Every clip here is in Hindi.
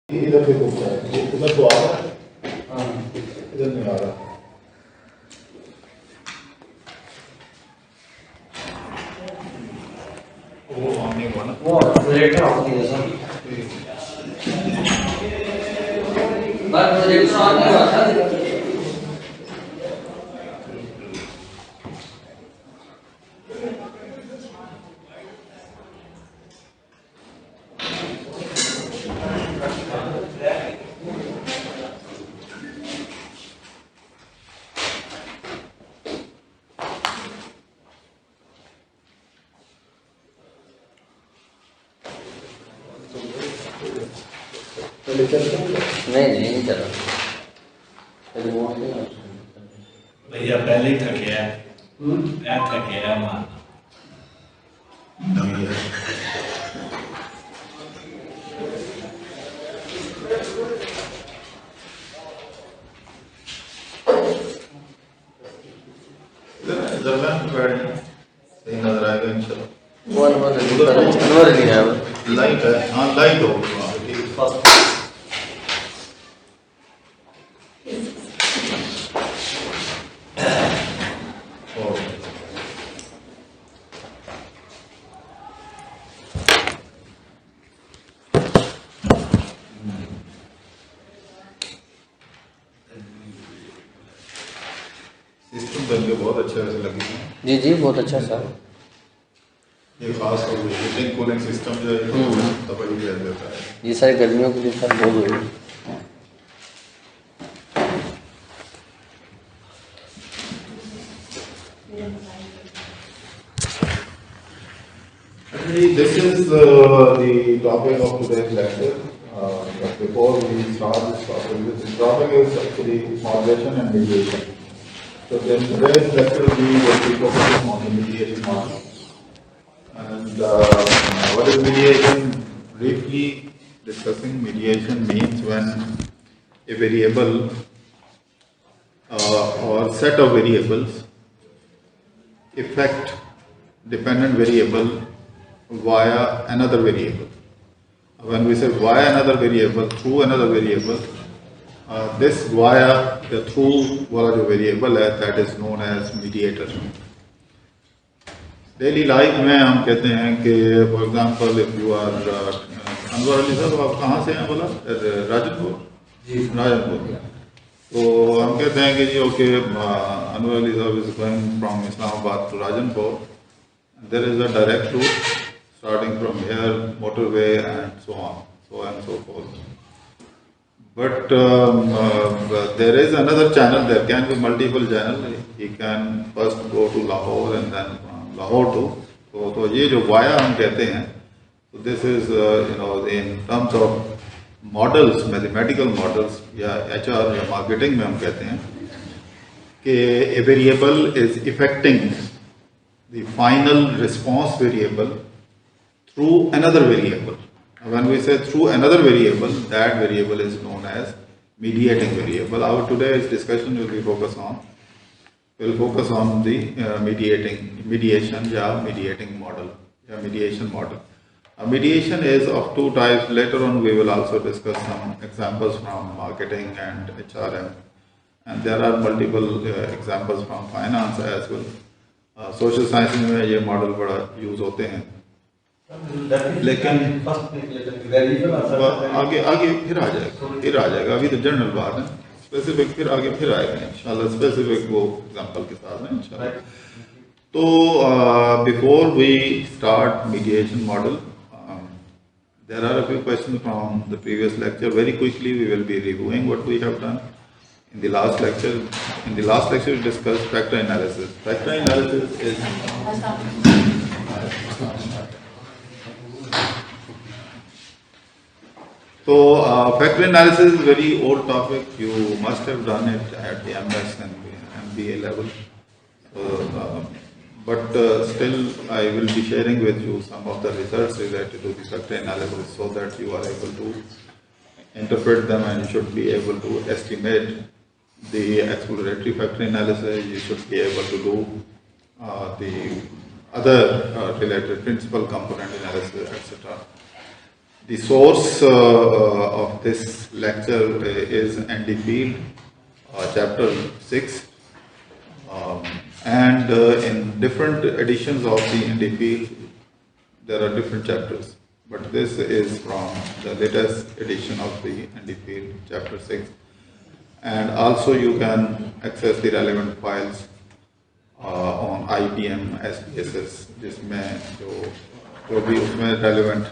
इधर से घूमता है, उधर तो आ रहा है, हाँ इधर नहीं आ रहा। वो आने को ना वो प्रोजेक्टर ऑफ नहीं है सर बस प्रोजेक्टर ऑन नहीं हुआ था नहीं चला भैया पहले ही थक गया मैं थक गया मारना सही नजर आएगा इंशाल्लाह। वो अनवर नहीं है लाइट है, हाँ लाइट हो सिस्टम बन के बहुत अच्छा वैसे लगी जी जी बहुत अच्छा सर ये खास हो गई हीटिंग कूलिंग सिस्टम जो है तभी दे देता है। ये सारी गर्मियों के लिए सर बहुत हुई Actually, this is the topic of today's lecture. But before we start this topic is actually moderation and mediation. So then today's lecture we will be focusing on the mediation model. And what is mediation? Briefly discussing, mediation means when a variable or set of variables affect dependent variable via another variable. When we say via another variable, through another variable, this via the through वाला जो variable है, that is known as mediator. Daily life में हम कहते हैं कि for example if you are Anwar Ali साहब आप कहाँ से हैं बोला राजनपुर जी राजनपुर तो हम कहते हैं कि जी ओके अनवर अली साहब is going from Islamabad to Rajanpur. There is a direct route starting from here, motorway and so on and so forth. But there is another channel, there can be multiple channels. He can first go to Lahore and then Lahore to. तो ये जो वाया हम कहते हैं, so this is in terms of models, mathematical models या HR या marketing में हम कहते हैं कि a variable is affecting the final response variable through another variable. When we say through another variable, that variable is known as mediating variable. Our today's discussion will be focused on the mediation या mediating model या mediation model. Mediation is of two types. Later on we will also discuss some examples from marketing and HRM, and there are multiple examples from finance as well. Social science में ये मॉडल बड़ा यूज होते हैं लेकिन आगे आगे फिर आ जाएगा अभी तो जनरल बात है स्पेसिफिक फिर आगे फिर आएगा इंशाल्लाह स्पेसिफिक वो एग्जांपल के साथ में इंशाल्लाह तो before we start mediation model there are a few questions from the previous lecture. Very quickly we will be reviewing what we have done in the last lecture. In the last lecture we discussed factor analysis. Factor analysis is so factor analysis is a very old topic. You must have done it at the MS and MBA level. But still I will be sharing with you some of the results related to the factor analysis so that you are able to interpret them and you should be able to estimate the exploratory factor analysis. You should be able to do the other related principal component analysis, etc. The source of this lecture is ND Field, chapter 6, and in different editions of the ND Field, there are different chapters. But this is from the latest edition of the ND Field, chapter 6. And also you can access the relevant files on IBM SPSS, जिसमें जो भी उसमें relevant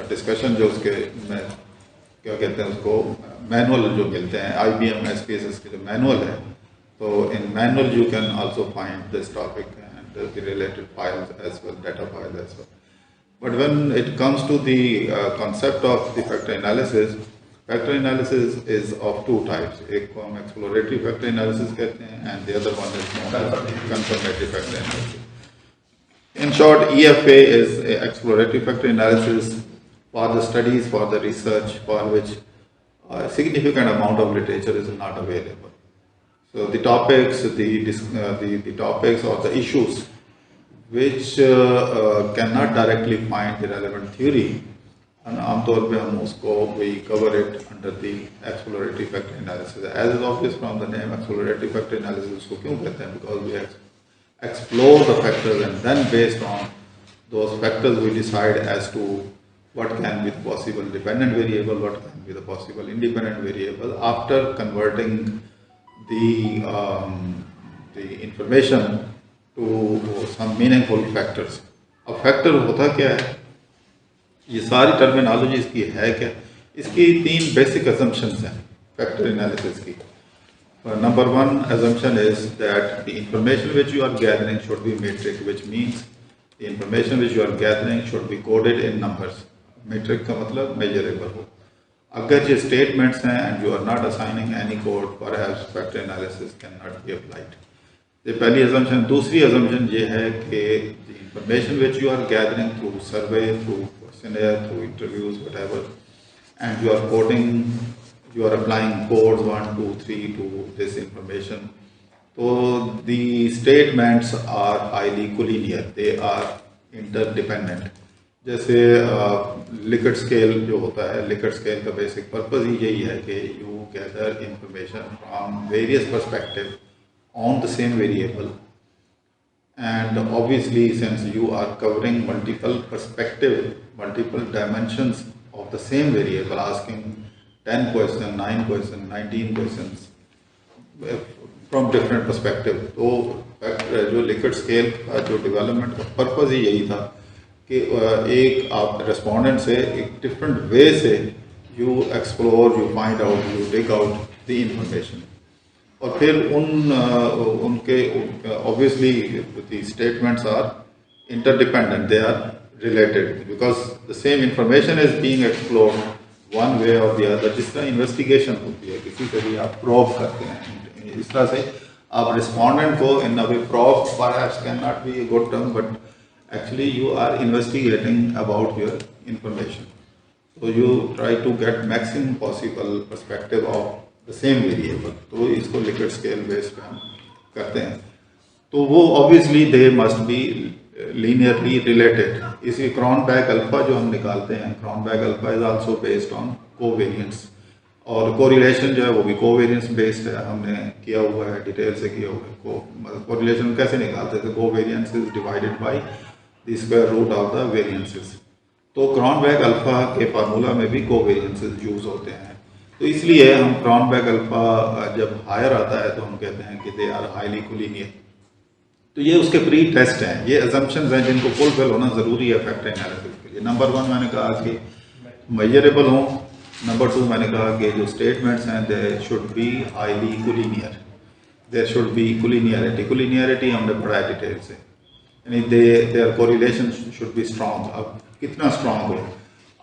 discussion जो उसके में क्या कहते हैं उसको manual जो मिलते हैं IBM SPSS के जो manual है, तो in manual you can also find this topic and the related files as well, data files as well. But when it comes to the concept of the factor analysis is of two types. एक को हम exploratory factor analysis कहते हैं and the other one is known as confirmatory factor analysis. In short, EFA is exploratory factor analysis for the studies, for the research, for which a significant amount of literature is not available. So the topics, the topics or the issues which cannot directly find the relevant theory, and आमतौर पे हम उसको we cover it under the exploratory factor analysis. As is obvious from the name, exploratory factor analysis उसको क्यों कहते हैं? Because we explore the factors and then based on those factors we decide as to what can be the possible dependent variable, what can be the possible independent variable after converting the information to some meaningful factors. अब factor होता क्या है? ये सारी terminology इसकी है क्या? इसकी तीन basic assumptions हैं factor analysis की. Number one assumption is that the information which you are gathering should be metric, which means the information which you are gathering should be coded in numbers. Metric का मतलब measurable हो. अगर ये statements हैं and you are not assigning any code, perhaps factor analysis cannot be applied. ये पहली assumption. दूसरी assumption ये है कि the information which you are gathering through survey, through questionnaire, through interviews, whatever, and you are coding, you are applying codes 1, 2, 3 to this information. So the statements are highly collinear. They are interdependent. जैसे Likert scale जो होता है, Likert scale का basic purpose ही यही है कि you gather information from various perspectives on the same variable, and obviously since you are covering multiple perspectives, multiple dimensions of the same variable, asking 10 questions, 9 questions, 19 questions from different perspectives, तो जो Likert scale का जो development का purpose ही यही था कि एक आप respondent से एक different way से you explore, you find out, you dig out the information. और फिर उनके obviously the statements are interdependent, they are related because the same information is being explored one way or the other. जिस तरह investigation होती है, किसी से भी आप probe करते हैं, इस तरह से आप respondent को in a way probe perhaps cannot be a good term, but actually you are investigating about your information. So you try to get maximum possible perspective of the same variable. तो इसको Likert scale based पे हम करते हैं. तो वो obviously they must be linearly related. इसी Cronbach alpha जो हम निकालते हैं, Cronbach alpha is also based on covariance. और correlation जो है वो भी covariance based है, हमने किया हुआ है, डिटेल से किया हुआ है. Correlation कैसे निकालते थे? Covariance is divided by the square root of the variances. तो Cronbach alpha के फार्मूला में भी covariances यूज होते हैं. तो इसलिए हम Cronbach alpha जब हायर आता है तो हम कहते हैं कि दे आर हाईली कोलिनियर. तो ये उसके प्री टेस्ट हैं, ये assumptions हैं जिनको फुलफिल होना ज़रूरी है फैक्टर एनालिसिस के लिए. नंबर 1 मैंने कहा कि मेजरेबल हों. नंबर 2 मैंने कहा कि जो स्टेटमेंट्स हैं they should be highly collinear. There should be collinearity. Collinearity हमने पढ़ा है डिटेल से, यानी there correlation should be strong. अब कितना स्ट्रॉन्ग हो,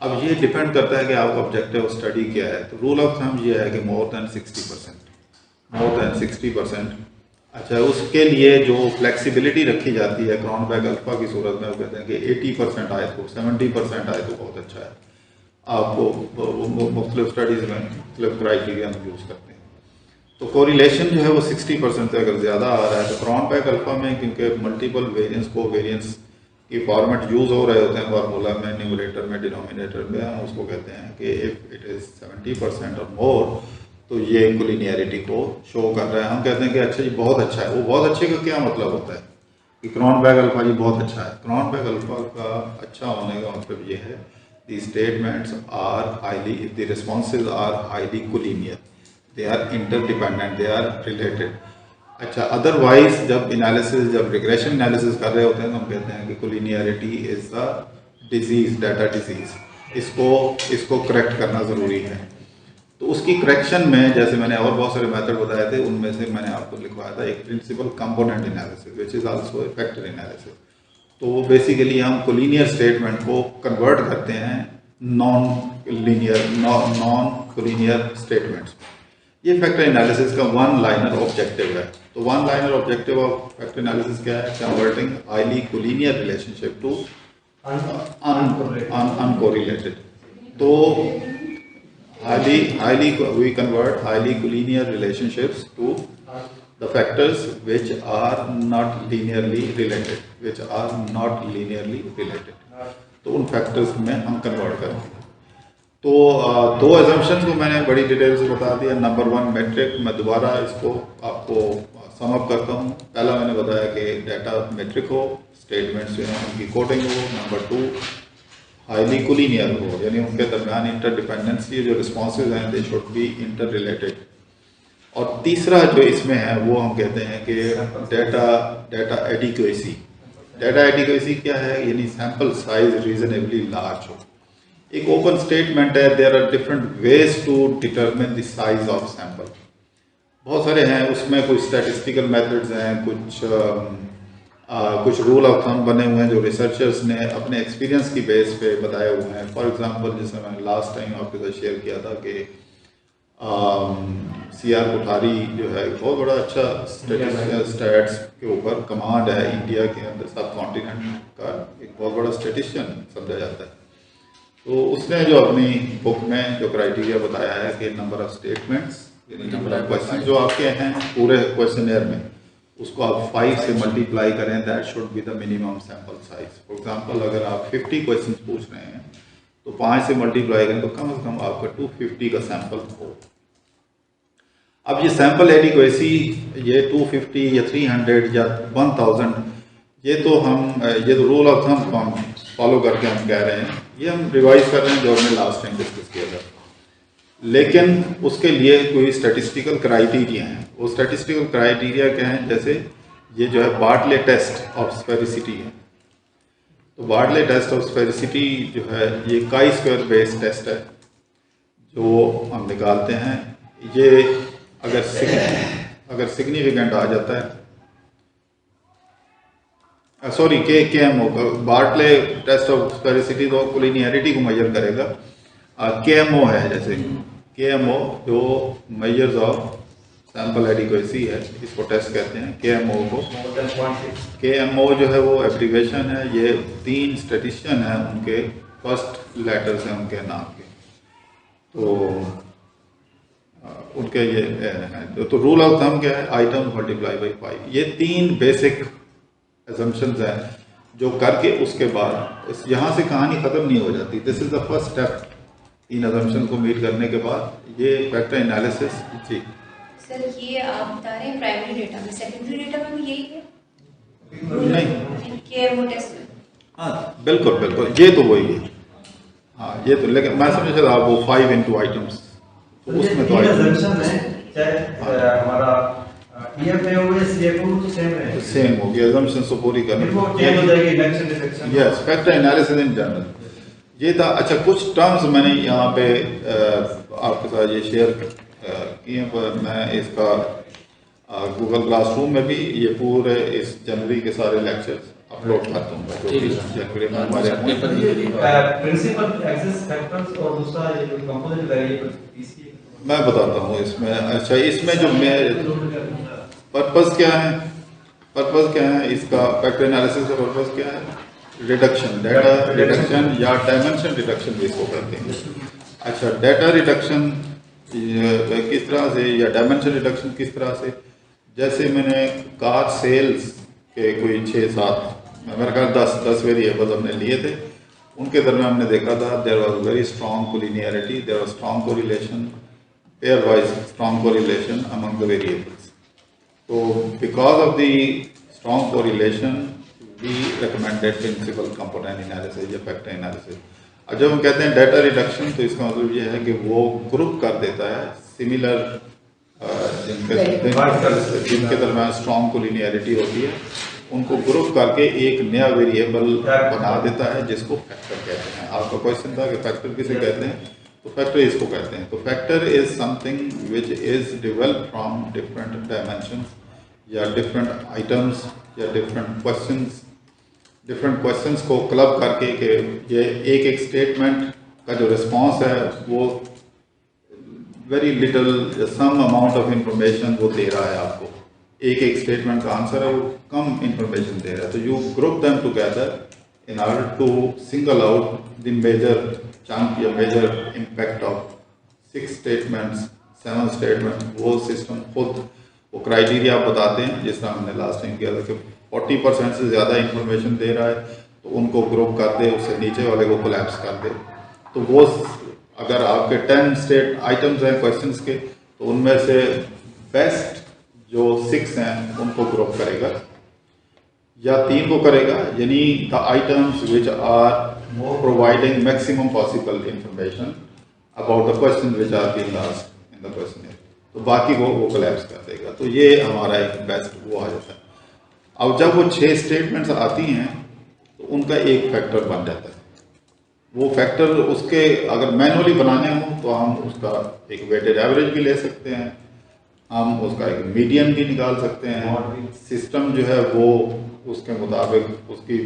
अब ये डिपेंड करता है कि आपका ऑब्जेक्टिव स्टडी क्या है. तो रूल ऑफ थंब ये है कि मोर देन 60%. More than 60%. अच्छा, उसके लिए जो फ्लेक्सिबिलिटी रखी जाती है Cronbach alpha की सूरत में, वो कहते हैं कि 80% आए तो 70% आए तो बहुत अच्छा है. आपको मुख्तलिफ स्टडीज़ में मुख्तलिफ क्राइटेरिया हम यूज़ करते हैं. तो कोरिलेशन जो है वो 60% से अगर ज़्यादा आ रहा है तो Cronbach alpha में, क्योंकि मल्टीपल वेरिएंस को वेरिएंस कि फॉर्मेट यूज़ हो रहे होते हैं फार्मूला में, न्यूमरेटर में, डिनोमिनेटर में, हम उसको कहते हैं कि इफ़ इट इज़ 70% और मोर तो ये कोलिनियरिटी को शो कर रहा है। हम कहते हैं कि अच्छा जी बहुत अच्छा है। वो बहुत अच्छे का क्या मतलब होता है कि क्रोनबेक अल्फा जी बहुत अच्छा है। क्रोनबेक अल्फा का अच्छा होने का मतलब ये है the statements are highly, the responses are highly collinear, they are interdependent, they are related. अच्छा, अदरवाइज जब एनालिसिस, जब रिग्रेशन एनालिसिस कर रहे होते हैं तो हम कहते हैं कि collinearity is the disease, data disease, इसको करेक्ट करना ज़रूरी है। तो उसकी करेक्शन में जैसे मैंने और बहुत सारे मेथड बताए थे, उनमें से मैंने आपको लिखवाया था एक principal component analysis which is also a factor analysis. तो बेसिकली हम कोलिनियर स्टेटमेंट को कन्वर्ट करते हैं नॉन कोलिनियर स्टेटमेंट्स। ये फैक्टर एनालिसिस का वन लाइनर ऑब्जेक्टिव है। तो one liner objective of factor analysis क्या है? Converting highly collinear relationship to uncorrelated. तो we convert highly collinear relationships to the factors which are not linearly related, तो उन फैक्टर्स में हम कन्वर्ट करते हैं। तो दो एजम्पशंस को मैंने बड़ी डिटेल से बता दिया। नंबर वन मेट्रिक, मैं दोबारा इसको आपको सम अप करता हूँ। पहला मैंने बताया कि डाटा मेट्रिक हो, स्टेटमेंट्स जो हैं उनकी कोडिंग हो। नंबर टू हाईली कोलिनियर हो, यानी उनके दरमियान इंटरडिपेंडेंसी, जो रिस्पॉन्सेज हैं they should B inter related. और तीसरा जो इसमें है वो हम कहते हैं कि डाटा एडिक्वेसी। डाटा एडिक्वेसी क्या है? यानी सैम्पल साइज रीजनेबली लार्ज हो। एक ओपन स्टेटमेंट है, there are different ways to determine the size of sample. बहुत सारे हैं, उसमें कुछ स्टैटिस्टिकल मेथड्स हैं, कुछ रूल ऑफ थंब बने हुए हैं जो रिसर्चर्स ने अपने एक्सपीरियंस की बेस पे बताए हुए हैं। फॉर एग्जांपल, जैसे मैंने लास्ट टाइम आपके साथ शेयर किया था कि CR कोठारी जो है बहुत बड़ा अच्छा स्टैट्स के ऊपर कमांड है इंडिया के अंदर, सब कॉन्टिनेंट का एक बहुत बड़ा स्टेटिशियन समझा जाता है। तो उसने जो अपनी बुक में जो क्राइटेरिया बताया है कि नंबर ऑफ स्टेटमेंट्स, यानी नंबर ऑफ क्वेश्चन जो आपके हैं पूरे क्वेश्चनएयर में, उसको आप 5 से मल्टीप्लाई करें, that should be the minimum sample size. For example, अगर आप 50 क्वेश्चन पूछ रहे हैं तो 5 से मल्टीप्लाई करें तो कम से कम आपका 250 का सैंपल हो। अब ये सैंपल एडिक्वेसी, ये 250 या 300 या 1000, ये तो रूल ऑफ थंब को हम फॉलो करके हम कह रहे हैं, ये हम रिवाइज कर रहे हैं जो हमने लास्ट टाइम डिस्कस किया था। लेकिन उसके लिए कोई स्टैटिस्टिकल क्राइटेरिया हैं। वो स्टैटिस्टिकल क्राइटेरिया क्या हैं? जैसे ये जो है बार्टले टेस्ट ऑफ स्फेरिसिटी है। तो बार्टले टेस्ट ऑफ स्फेरिसिटी जो है ये काई स्क्वायर बेस्ड टेस्ट है जो हम निकालते हैं। ये अगर सिग्निफिकेंट आ जाता है, sorry KMO, Bartlett test of sphericity तो कोलिनियरिटी को मेजर करेगा। KMO है, जैसे KMO जो मेजर्स ऑफ सैंपल एडिक्वेसी है, इसको टेस्ट कहते हैं। KMO जो है वो एब्रीविएशन है। ये 3 स्टैटिस्टिशियन हैं, उनके फर्स्ट लेटर्स हैं उनके नाम के, तो उनके ये हैं। तो रूल ऑफ थंब क्या है? Item multiply by 5। ये 3 बेसिक असम्पशंस हैं जो करके उसके बाद यहाँ से कहानी ख़त्म नहीं हो जाती। This is the first step. In assumption को मीट करने के बाद ये फैक्टर एनालिसिस। जी सर, ये आप बता रहे हैं प्राइमरी डेटा में, सेकेंडरी डेटा में भी यही है? नहीं, KMO टेस्ट। हाँ बिल्कुल, ये तो वही है। हाँ ये तो, लेकिन मैं समझ रहा वो 5 इंटू आइटम्स, तो उसमें तो हमारा सेम हो गया। असम्पशन तो पूरी करनी yes, factor analysis in general ये था। अच्छा, कुछ टर्म्स मैंने यहाँ पे आपके साथ ये शेयर किए, पर मैं इसका गूगल क्लासरूम में भी ये पूरे इस जनवरी के सारे लेक्चर्स अपलोड करता हूँ, जो कि जनवरी में हमारे प्रिंसिपल एक्सेस फैक्टर्स और दूसरा ये जो कंपोजिट वेरिएबल्स, मैं बताता हूँ इसमें। अच्छा, इसमें जो पर्पस क्या है इसका, फैक्टर एनालिसिस का पर्पस क्या है? रिडक्शन, डाटा रिडक्शन या डायमेंशन रिडक्शन भी इसको कहते हैं। अच्छा, डाटा रिडक्शन किस तरह से या डायमेंशन रिडक्शन किस तरह से? जैसे मैंने कार सेल्स के कोई 6-7 मेरे ख्याल 10 वेरिएबल्स हमने लिए थे। उनके दरमियान हमने देखा था there was very strong collinearity, there was strong correlation, pairwise strong correlation among the variables. तो because of the strong correlation we recommended principal component analysis या फैक्टर एनालिसिस। अब जब हम कहते हैं डाटा रिडक्शन तो इसका मतलब ये है कि वो ग्रुप कर देता है सिमिलर जिनके दरमियान स्ट्रॉन्ग कोलिनियरिटी होती है, उनको ग्रुप करके एक नया वेरिएबल बना देता है जिसको फैक्टर कहते हैं। आपका क्वेश्चन था कि फैक्टर किसे कहते हैं, तो फैक्टर इसको कहते हैं। तो factor is something which is develop from different dimensions या डिफरेंट आइटम्स या डिफरेंट क्वेश्चंस को क्लब करके कि ये एक स्टेटमेंट का जो रिस्पॉन्स है वो very little some amount of information वो दे रहा है आपको। एक स्टेटमेंट का आंसर है वो कम इंफॉर्मेशन दे रहा है। तो you group them together in order to single out the major chunk या major impact of 6 statements 7 statement. वो सिस्टम खुद वो क्राइटेरिया बताते हैं, जिस तरह हमने लास्ट टाइम किया था कि 40% से ज़्यादा इंफॉर्मेशन दे रहा है तो उनको ग्रुप कर दे, उससे नीचे वाले को कोलैप्स कर दे। तो वो अगर आपके 10 स्टेट आइटम्स हैं क्वेश्चंस के, तो उनमें से बेस्ट जो 6 हैं उनको ग्रुप करेगा या 3 को करेगा, यानी the items which are providing maximum possible information about the question which are being asked in the question, तो बाकी को वो कोलैप्स कर देगा। तो ये हमारा एक बेस्ट वो आ जाता है। अब जब वो 6 स्टेटमेंट्स आती हैं तो उनका एक फैक्टर बन जाता है। वो फैक्टर उसके अगर मैनुअली बनाने हो तो हम उसका एक वेटेड एवरेज भी ले सकते हैं, हम उसका एक मीडियन भी निकाल सकते हैं। सिस्टम जो है वो उसके मुताबिक उसकी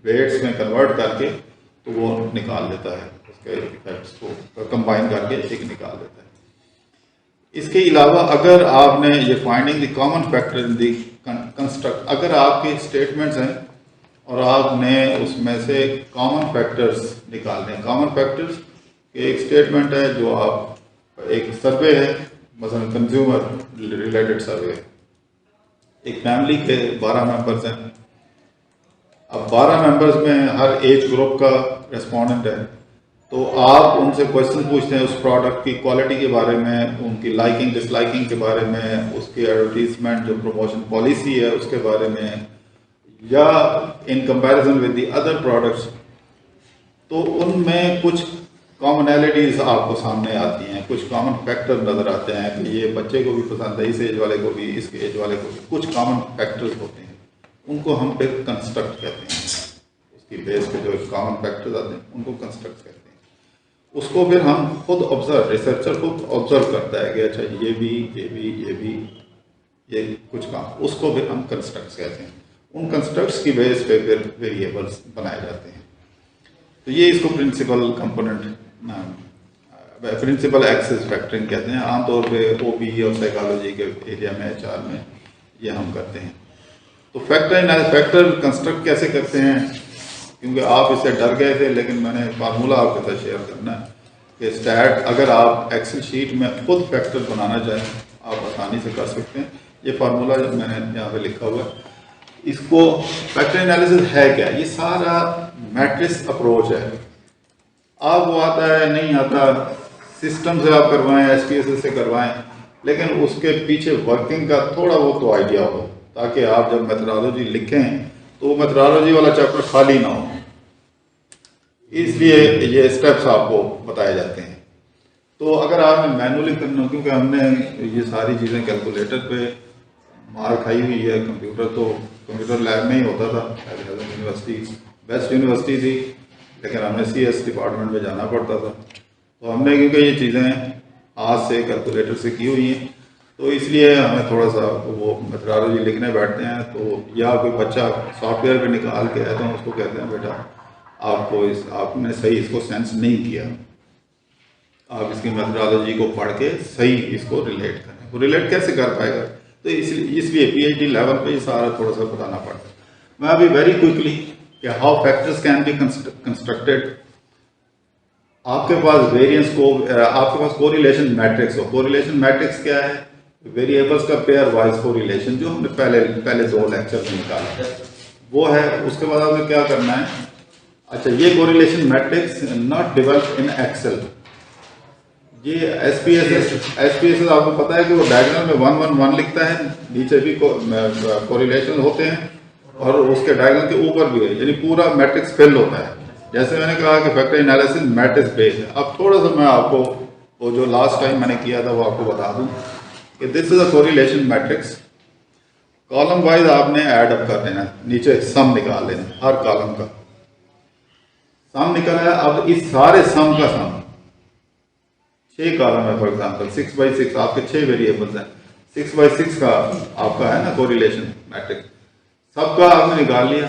वेट्स में कन्वर्ट करके तो वो निकाल देता है, उसके इफेक्ट्स को कंबाइन करके एक निकाल देता है। इसके अलावा अगर आपने ये finding the common factor in the construct, अगर आपके स्टेटमेंट्स हैं और आपने उसमें से कॉमन फैक्टर्स निकालने हैं। कॉमन फैक्टर्स एक स्टेटमेंट है जो आप एक सर्वे है, मसलन कंज्यूमर रिलेटेड सर्वे, एक फैमिली के 12 मेंबर्स हैं। अब 12 मेंबर्स में हर एज ग्रुप का रेस्पोंडेंट है, तो आप उनसे क्वेश्चन पूछते हैं उस प्रोडक्ट की क्वालिटी के बारे में, उनकी लाइकिंग डिसलाइकिंग के बारे में, उसकी एडवर्टीजमेंट जो प्रमोशन पॉलिसी है उसके बारे में, या in comparison with the other products. तो उनमें कुछ कॉमनैलिटीज आपको सामने आती हैं, कुछ कॉमन फैक्टर नज़र आते हैं कि ये बच्चे को भी पसंद है, इस एज वाले को भी, इसके एज वाले को भी, कुछ कॉमन फैक्टर्स होते हैं, उनको हम फिर कंस्ट्रक्ट कहते हैं। उसकी बेस पे जो कॉमन फैक्टर्स आते हैं उनको कंस्ट्रक्ट कहते हैं। उसको फिर हम खुद ऑब्जर्व, रिसर्चर खुद ऑब्जर्व करता है कि अच्छा ये कुछ काम, उसको फिर हम कंस्ट्रक्ट कहते हैं। उन कंस्ट्रक्ट्स की बेस पे फिर वेरिएबल्स बनाए जाते हैं। तो ये इसको principal component principal axis factoring कहते हैं। आमतौर पे ओपी और साइकोलॉजी के एरिया में, एचआर में ये हम करते हैं। तो फैक्टर कंस्ट्रक्ट कैसे करते हैं, क्योंकि आप इससे डर गए थे, लेकिन मैंने फार्मूला आपके साथ शेयर करना है कि स्टैट अगर आप एक्सेल शीट में खुद फैक्टर बनाना चाहें आप आसानी से कर सकते हैं। ये फार्मूला मैंने यहाँ पे लिखा हुआ है। इसको फैक्टर एनालिसिस है क्या, ये सारा मैट्रिक्स अप्रोच है। आप वो आता है नहीं आता, सिस्टम से आप करवाएं, एसपीएस से करवाएं, लेकिन उसके पीछे वर्किंग का थोड़ा बहुत तो आइडिया हो, ताकि आप जब मेथोडोलॉजी लिखें तो मेथोडोलॉजी वाला चैप्टर खाली ना हो। इसलिए ये स्टेप्स आपको बताए जाते हैं। तो अगर आपने मैनुअली करना, क्योंकि हमने ये सारी चीज़ें कैलकुलेटर पे मार खाई हुई है, कंप्यूटर लैब में ही होता था। यूनिवर्सिटी बेस्ट यूनिवर्सिटी थी, लेकिन हमें CS डिपार्टमेंट में जाना पड़ता था। तो हमने क्योंकि ये चीज़ें आज से कैलकुलेटर से की हुई हैं, तो इसलिए हमें थोड़ा सा वो मेथोडोलॉजी लिखने बैठते हैं। तो या कोई बच्चा सॉफ्टवेयर पे निकाल के आया तो उसको कहते हैं बेटा आपने सही इसको सेंस नहीं किया, आप इसकी मेथोडोलॉजी को पढ़ के सही इसको रिलेट करें। वो रिलेट कैसे कर पाएगा, तो इसलिए PhD लेवल पे ये सारा थोड़ा सा बताना पड़ता है। मैं अभी वेरी क्विकली कि how factors can be constructed. आपके पास वेरिएंस को, आपके पास कोरिलेशन मैट्रिक्स हो। कोरिलेशन मैट्रिक्स क्या है, वेरिएबल्स का पेयर वाइज कोरिलेशन, जो हमने पहले 2 लेक्चर में निकाला है। वो है। उसके बाद आपने क्या करना है, अच्छा ये correlation matrix not develop in Excel. ये एसपीएस आपको पता है कि वो डायग्राम में 1 1 1 लिखता है, नीचे भी कोरिलेशन होते हैं और उसके डायग्राम के ऊपर भी है, यानी पूरा मैट्रिक्स फिल होता है। जैसे मैंने कहा कि फैक्टर एनालिसिस मैट्रिक्स बेस्ड है। अब थोड़ा सा मैं आपको वो जो लास्ट टाइम मैंने किया था वो आपको बता दूं कि this is a correlation matrix. Column wise आपने ऐड अप कर देना, नीचे सम निकाल लेना, हर कॉलम का सम निकला है। अब इस सारे सम का सम 6 कॉलम है, फॉर एग्जांपल 6 बाई 6 आपके 6 वेरिएबल्स हैं, 6 बाई 6 का आपका है ना कोरिलेशन मैट्रिक्स, सबका आपने निकाल लिया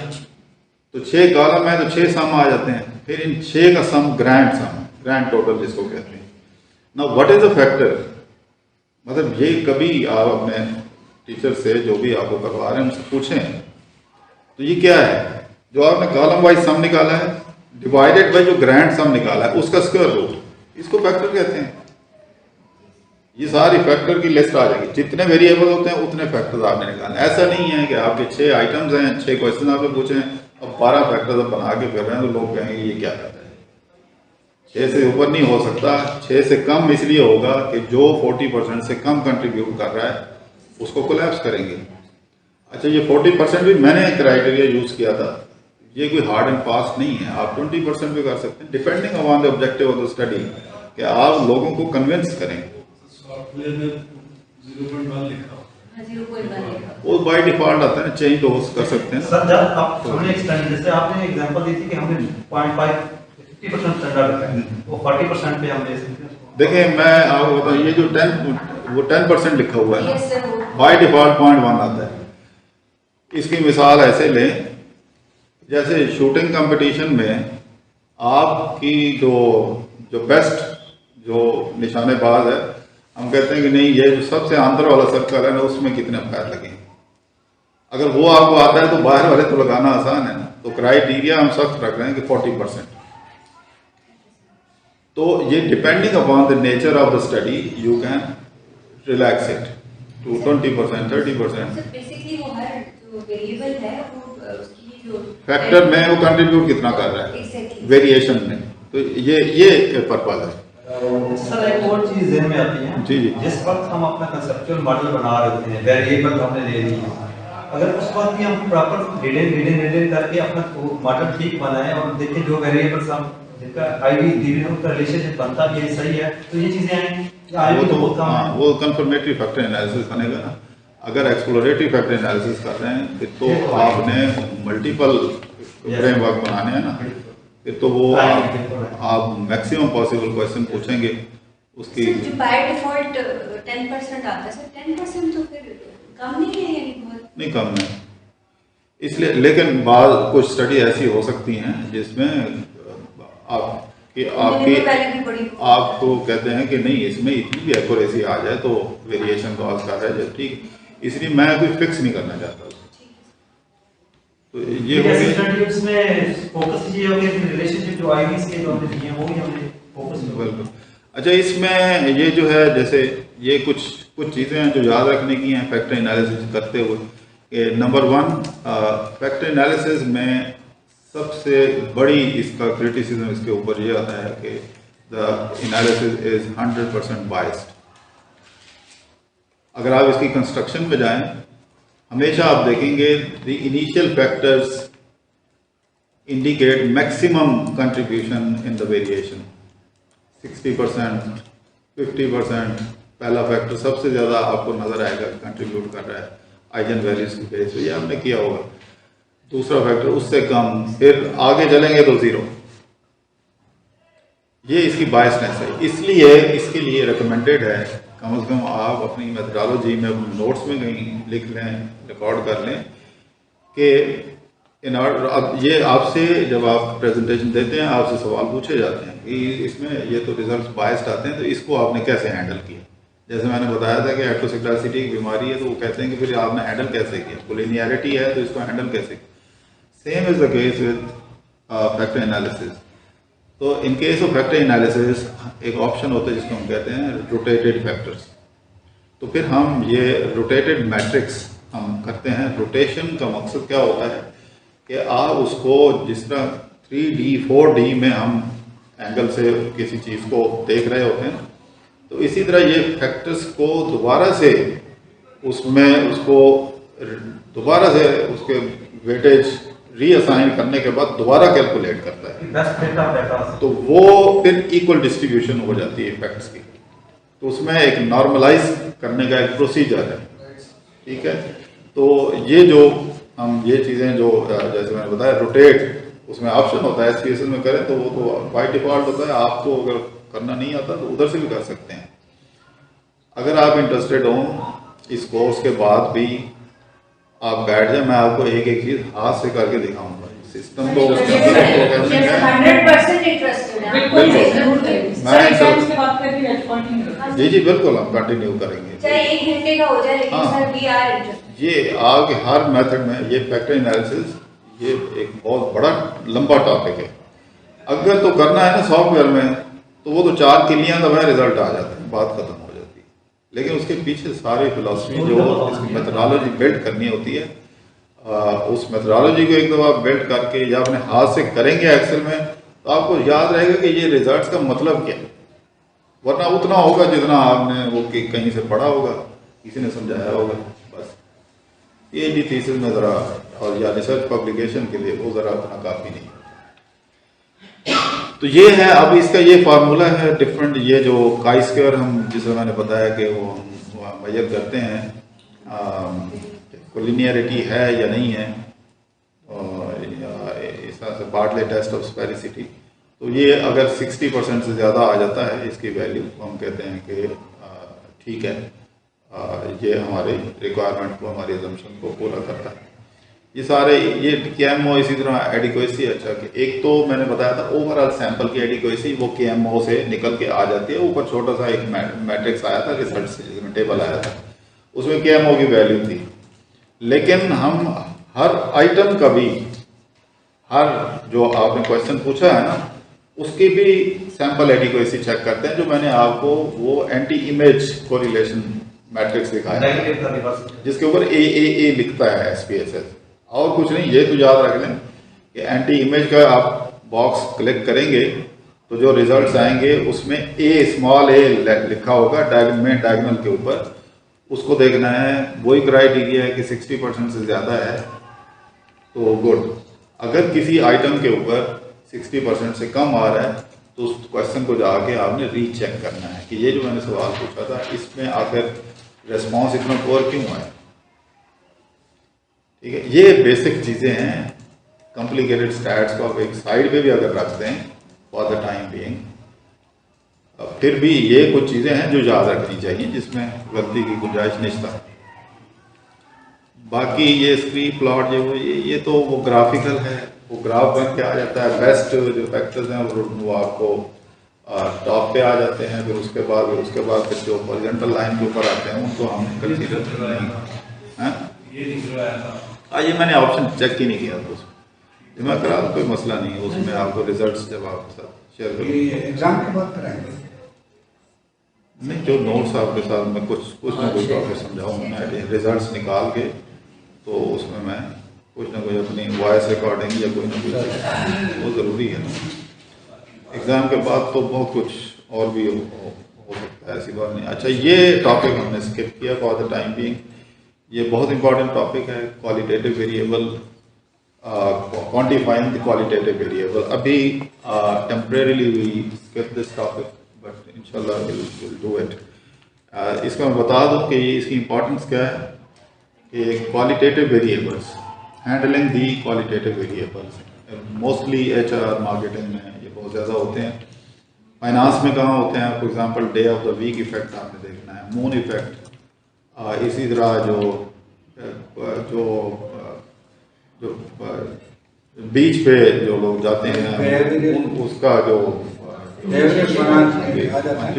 तो 6 कॉलम है तो 6 सम आ जाते हैं। फिर इन 6 का सम ग्रैंड टोटल जिसको कहते हैं। Now what is a factor, मतलब ये कभी आप अपने टीचर से जो भी आपको करवा रहे हैं उनसे पूछें तो ये क्या है, जो आपने कॉलम वाइज सम निकाला है डिवाइडेड बाय जो ग्रैंड सम निकाला है उसका स्क्वायर रूट, इसको फैक्टर कहते हैं। ये सारी फैक्टर की लिस्ट आ जाएगी, जितने वेरिएबल होते हैं उतने फैक्टर्स आपने निकालने। ऐसा नहीं है कि आपके 6 आइटम्स हैं, 6 क्वेश्चन आपने पूछे हैं, अब 12 फैक्टर्स अब बना के फिर रहे हैं तो लोग कहेंगे ये क्या कर रहे हैं। 6 से ऊपर नहीं हो सकता, 6 से कम इसलिए होगा कि जो 40% से कम कंट्रीब्यूट कर रहा है उसको कोलैप्स करेंगे। अच्छा ये 40% भी मैंने क्राइटेरिया यूज किया था, ये कोई हार्ड एंड फास्ट नहीं है, आप 20% भी कर सकते हैं depending upon the objective of the study, कि आप लोगों को कन्विंस करें। सॉफ्टवेयर में 0.1 लिखा वो बाय डिफॉल्ट आता है ना, चेंज तो कर सकते हैं ना। सर जब आप हमने एक्सटेंड, जैसे आपने एग्जांपल दी थी कि हमने 0.5 50% स्टैंडर्ड रखा है, वो 40% पे हम ले सकते हैं। देखिए मैं आपको बताऊं, ये जो 10% लिखा हुआ है ना बाय डिफॉल्ट 0.1 आता है। इसकी मिसाल ऐसे लें, जैसे शूटिंग कंपटीशन में आपकी जो बेस्ट जो निशानेबाज है, हम कहते हैं कि नहीं ये जो सबसे अंदर वाला सर्कल है ना उसमें कितने पैर लगे, अगर वो आपको आता है तो बाहर वाले तो लगाना आसान है ना। तो क्राइटेरिया हम सख्त रख रहे हैं कि 40%। तो ये depending upon the nature of the study you can relax it to 20%, 30%। Basically वो हर जो वेरिएबल है वो उसकी जो फैक्टर में वो कंट्रीब्यूट कितना कर रहा है वेरिएशन में, तो ये पर्पज है। सर एक और चीज ध्यान में आती है, जी जी, जिस वक्त हम अपना कंसेप्चुअल मॉडल बना रहे हैं, वेरिएबल हमने ले ली है, अगर उस वक्त भी हम प्रॉपर डिटेल करके अपना मॉडल ठीक बनाएं और देखें जो वेरिएबल्स हम जिनका आईवी दी हुई है उनका रिलेशनशिप बनता भी है, सही है, तो ये चीजें आएंगी। वो तो बहुत कम है, वो कंफर्मेटरी फैक्टर एनालिसिस बनेगा ना। अगर एक्सप्लोरेटरी फैक्टर एनालिसिस कर रहे हैं फिर तो आपने मल्टीपल फ्रेमवर्क बनाने हैं ना, फिर तो वो आप मैक्सिमम पॉसिबल क्वेश्चन पूछेंगे उसकी। जो बाय डिफॉल्ट 10% आता है सर, 10% तो फिर कम नहीं है, यानी बहुत नहीं कम है इसलिए, लेकिन बाद कुछ स्टडी ऐसी हो सकती हैं जिसमें आपको कहते हैं कि नहीं इसमें इतनी भी एक्यूरेसी आ जाए तो वेरिएशन कॉज कर रहा है, ठीक, इसलिए मैं कोई फिक्स नहीं करना चाहता। तो ये स्टडीज में फोकस ये हो गया कि रिलेशनशिप जो आईवीज के जो हमने दिए हैं वो भी हमने फोकस में। बिल्कुल। अच्छा इसमें ये जो है, जैसे ये कुछ चीज़ें हैं जो याद रखने की हैं फैक्टर एनालिसिस करते हुए, कि नंबर 1 फैक्टर एनालिसिस में सबसे बड़ी इसका क्रिटिसिज्म इसके ऊपर ये आता है कि द एनालिसिस इज 100% बाइस्ड। अगर आप इसकी कंस्ट्रक्शन पे जाएं, हमेशा आप देखेंगे the initial factors indicate maximum contribution in the variation, 60%, 50%। पहला फैक्टर सबसे ज़्यादा आपको नज़र आएगा कंट्रीब्यूट कर रहा है आइजन वैल्यूज की बेस पे, ये हमने किया होगा। दूसरा फैक्टर उससे कम, फिर आगे चलेंगे तो 0। ये इसकी बायसनेस है, इसलिए इसके लिए रिकमेंडेड है कम से कम आप अपनी मेथोडोलॉजी में नोट्स में कहीं लिख लें, रिकॉर्ड कर लें कि इन ऑर्डर। अब ये आपसे जब आप प्रेजेंटेशन देते हैं आपसे सवाल पूछे जाते हैं कि इसमें ये तो रिजल्ट्स बायस्ड आते हैं, तो इसको आपने कैसे हैंडल किया। जैसे मैंने बताया था कि हेटेरोस्क्लेरोसिटी की बीमारी है, तो वो कहते हैं कि फिर आपने हैंडल कैसे किया, कोलिनियरिटी है तो इसको हैंडल कैसे किया। Same is the case with factor analysis. तो in case of factor analysis एक ऑप्शन होता है जिसको हम कहते हैं रोटेटेड फैक्टर्स। तो फिर हम ये रोटेटेड मैट्रिक्स हम करते हैं। रोटेशन का मकसद क्या होता है कि आप उसको जिस तरह 3D 4D में हम एंगल से किसी चीज़ को देख रहे होते हैं, तो इसी तरह ये फैक्टर्स को दोबारा से उसमें उसको दोबारा से उसके वेटेज रीअसाइन करने के बाद दोबारा कैलकुलेट करता है, बेस्ट डेटा डेटा तो वो फिर इक्वल डिस्ट्रीब्यूशन हो जाती है इफेक्ट्स की। तो उसमें एक नॉर्मलाइज करने का एक प्रोसीजर है, ठीक है। तो ये जो हम ये चीज़ें जो जैसे मैंने बताया रोटेट, उसमें ऑप्शन होता है SPSS में करें तो वो तो बाय डिफॉल्ट होता है, आपको अगर करना नहीं आता तो उधर से भी कर सकते हैं। अगर आप इंटरेस्टेड हो इस कोर्स के बाद भी आप बैठ जाए, मैं आपको एक एक चीज हाथ से करके दिखाऊंगा। सिस्टम तो उसके अंदर प्रोग्रामिंग है, 100% इंटरेस्टेड है। बिल्कुल जरूर सर मैं एग्जाम्स के बाद फिर भी कंटिन्यू जी बिल्कुल हम कंटिन्यू करेंगे। चाहे 1 घंटे का हो जाए, लेकिन हाँ। Sir we are interested. ये आगे हर मेथड में ये फैक्टर एनालिसिस ये एक बहुत बड़ा लंबा टॉपिक है। अगर तो करना है ना सॉफ्टवेयर में, तो वो तो 4 किलियां दबाए रिजल्ट आ जाते हैं, बात खत्म हो जाती है। लेकिन उसके पीछे सारी फिलॉसफी जो इसकी मेथडोलॉजी बिल्ड करनी होती है, उस मेथडोलॉजी को एक दफा बिल्ड करके या अपने हाथ से करेंगे एक्सेल में, तो आपको याद रहेगा कि ये रिजल्ट्स का मतलब क्या है। वरना उतना होगा जितना आपने वो कहीं से पढ़ा होगा, किसी ने समझाया होगा, बस। PhD थीसिस में ज़रा और या रिसर्च पब्लिकेशन के लिए वो ज़रा उतना काफ़ी नहीं। तो ये है, अब इसका ये फार्मूला है डिफरेंट, ये जो काई स्क्वायर हम जिसे मैंने बताया कि वो हम मेजर करते हैं लिनियरिटी है या नहीं है, इस तरह से बार्टले टेस्ट ऑफ स्पेरिसिटी। तो ये अगर 60% से ज़्यादा आ जाता है इसकी वैल्यू, हम कहते हैं कि ठीक है, ये हमारे रिक्वायरमेंट को, हमारी अजम्पशन को पूरा करता है। ये सारे ये KMO इसी तरह एडिक्वेसी, अच्छा कि एक तो मैंने बताया था ओवरऑल सैंपल की एडिक्वेसी वो KMO से निकल के आ जाती है। ऊपर छोटा सा एक मैट्रिक्स आया था रिसर्च से, जिसमें टेबल आया था, उसमें KMO की वैल्यू थी। लेकिन हम हर आइटम का भी, हर जो आपने क्वेश्चन पूछा है ना, उसकी भी सैंपल एडिक्वेसी चेक करते हैं, जो मैंने आपको वो एंटी इमेज कोरिलेशन मैट्रिक्स दिखाया है, जिसके ऊपर AAA लिखता है SPSS, और कुछ नहीं। ये तो याद रख लें कि एंटी इमेज का आप बॉक्स क्लिक करेंगे तो जो रिजल्ट्स आएंगे उसमें स्मॉल a लिखा होगा डायगोनल के ऊपर, उसको देखना है। वही क्राइटेरिया है कि 60% से ज़्यादा है तो गुड। अगर किसी आइटम के ऊपर 60% से कम आ रहा है तो उस क्वेश्चन को जाके आपने रीचेक करना है कि ये जो मैंने सवाल पूछा था इसमें आखिर रिस्पॉन्स इतना पुअर क्यों आया। ठीक है, ये बेसिक चीज़ें हैं। कॉम्प्लिकेटेड स्टैट्स को आप एक साइड पे भी अगर रखते हैं फॉर द टाइम बीइंग, फिर भी ये कुछ चीज़ें हैं जो याद रखनी चाहिए, जिसमें गलती की गुंजाइश निश्चित है। बाकी ये स्क्रीन प्लॉट ये तो वो ग्राफिकल है, वो ग्राफ बन के आ जाता है। बेस्ट जो फैक्टर्स हैं वो आपको टॉप पे आ जाते हैं, फिर उसके बाद फिर जो हॉरिजॉन्टल लाइन के ऊपर आते हैं उनको हम कंसीडर नहीं हैं। ये मैंने ऑप्शन चेक ही नहीं किया था उसमें, मैं करा कोई मसला नहीं है उसमें। आपको रिजल्ट्स जब आपके साथ शेयर करूँ एग्जाम के बाद कराएंगे नहीं, जो नोट्स आपके साथ मैं कुछ ना कुछ आपको समझाऊंगा, रिजल्ट्स निकाल के तो उसमें मैं कुछ ना कुछ अपनी वॉइस रिकॉर्डिंग या कोई ना कुछ, वो ज़रूरी है ना। एग्ज़ाम के बाद तो बहुत कुछ और भी हो सकता है, ऐसी बात नहीं। अच्छा, ये टॉपिक हमने स्किप किया फॉर द टाइम बीइंग। ये बहुत इंपॉर्टेंट टॉपिक है, qualitative variable, quantifying the qualitative variable. अभी temporarily we skip this topic, but इंशाल्लाह विल डू इट। इसका मैं बता दूं कि इसकी इंपॉर्टेंस क्या है कि qualitative variables, handling the qualitative variables, mostly HR marketing में ये बहुत ज़्यादा होते हैं। फाइनेंस में कहाँ होते हैं? For example day of the weak effect आपने देखना है, मून इफेक्ट। इसी तरह जो बीच पे जो लोग जाते हैं उसका जो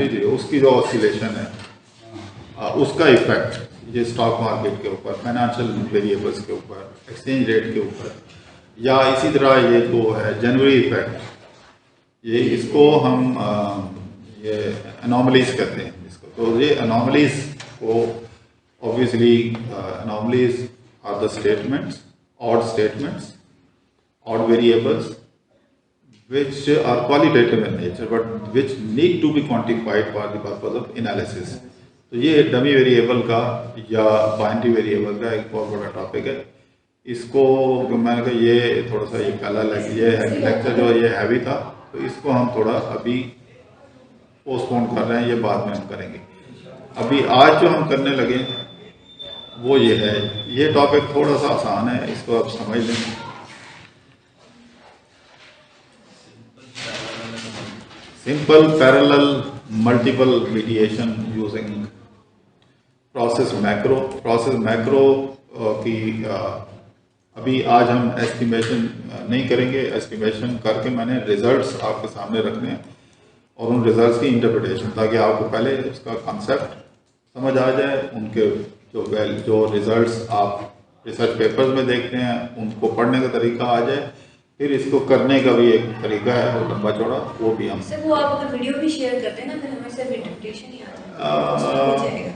जी उसकी जो ऑसिलेशन है उसका इफेक्ट, ये स्टॉक मार्केट के ऊपर, फाइनेंशियल वेरिएबल्स के ऊपर, एक्सचेंज रेट के ऊपर, या इसी तरह ये जो है जनवरी इफेक्ट, ये इसको हम ये एनॉमलीज कहते हैं इसको। तो ये एनॉमलीज को obviously anomalies are the statements, odd statements odd variables which are qualitative in nature but which need to be quantified for the purpose of analysis. तो ये डमी वेरिएबल का या बाइनरी वेरिएबल का एक बहुत बड़ा टॉपिक है। इसको मैंने कहा ये थोड़ा सा ये पहला लेक्चर जो ये हैवी था, तो इसको हम थोड़ा अभी पोस्टपोन कर रहे हैं, ये बाद में हम करेंगे। अभी आज जो हम करने लगे वो ये है, ये टॉपिक थोड़ा सा आसान है, इसको आप समझ लें। Simple parallel multiple mediation using process macro की अभी आज हम एस्टिमेशन नहीं करेंगे। एस्टिमेशन करके मैंने रिजल्ट्स आपके सामने रखने हैं और उन रिजल्ट्स की इंटरप्रिटेशन, ताकि आपको पहले उसका कॉन्सेप्ट समझ आ जाए, उनके जो रिजल्ट्स आप रिसर्च पेपर्स में देखते हैं उनको पढ़ने का तरीका आ जाए, फिर इसको करने का भी एक तरीका है और लंबा चौड़ा, वो भी हम सर वो आप अगर वीडियो भी शेयर करते हैं ना, फिर हमें सिर्फ इंटरप्रिटेशन ही आ जाएगा।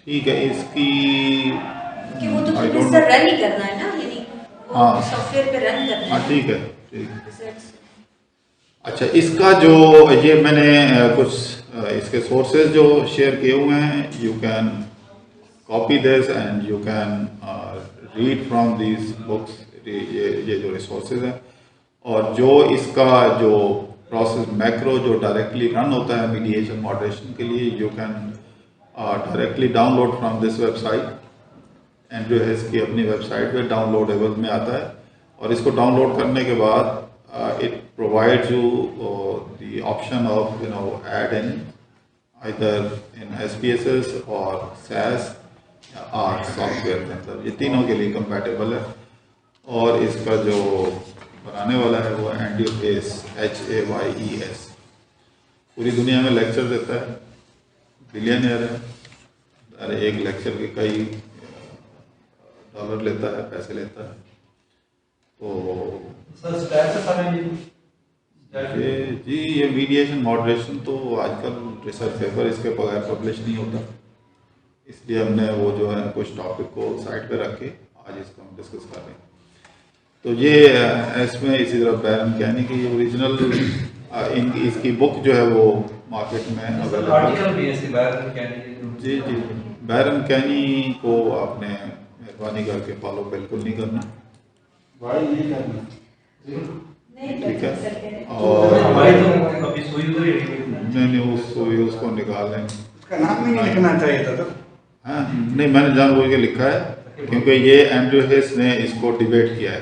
ठीक है, इसकी कि वो तो सर रन ही करना है ना, यानी हाँ सॉफ्टवेयर पे रन करना है। हाँ ठीक है, ठीक है। रिजल्ट्स। अच्छा, इसका जो ये मैंने कुछ इसके सोर्सेज जो शेयर किए हुए हैं, you can copy this and you can read from these books. ये जो रिसोर्सेज हैं, और जो इसका जो प्रोसेस मैक्रो जो डायरेक्टली रन होता है मीडिएशन मॉडरेशन के लिए, you can directly download from this website. Andrew Hayes की अपनी वेबसाइट पे डाउनलोडेबल में आता है, और इसको डाउनलोड करने के बाद it provides you the option of add in either in SPSS और SAS या ARC सॉफ्टवेयर के अंदर। ये तीनों के लिए कंपैटिबल है, और इसका जो बनाने वाला है वो एंड्रयू हेस HAYES। पूरी दुनिया में लेक्चर देता है, बिलियनियर है, अरे एक लेक्चर के कई डॉलर लेता है, पैसे लेता है। तो सर स्टैट से सारे ये मीडिएशन मॉडरेशन तो आजकल रिसर्च पेपर इसके बगैर पब्लिश नहीं होता, इसलिए हमने वो जो है कुछ टॉपिक को साइड पे रख के आज इसको हम डिस्कस कर रहे हैं। तो ये इसमें इसी तरह बैरन कैनी की ओरिजिनल इसकी बुक जो है वो मार्केट में अवेलेबल आर्टिकल भी है इसके बैरन कैनी। जी जी, बैरन कैनी को आपने मेहरबानी करके फॉलो बिल्कुल नहीं करना, ठीक है। और हमारी तो अभी सुई उधर ही है। नहीं उसको निकाल लें। उसका नाम भी नहीं लिखना चाहिए था। हाँ नहीं, मैंने जानबूझ के लिखा है क्योंकि ये एंड्रयू हेस ने इसको डिबेट किया है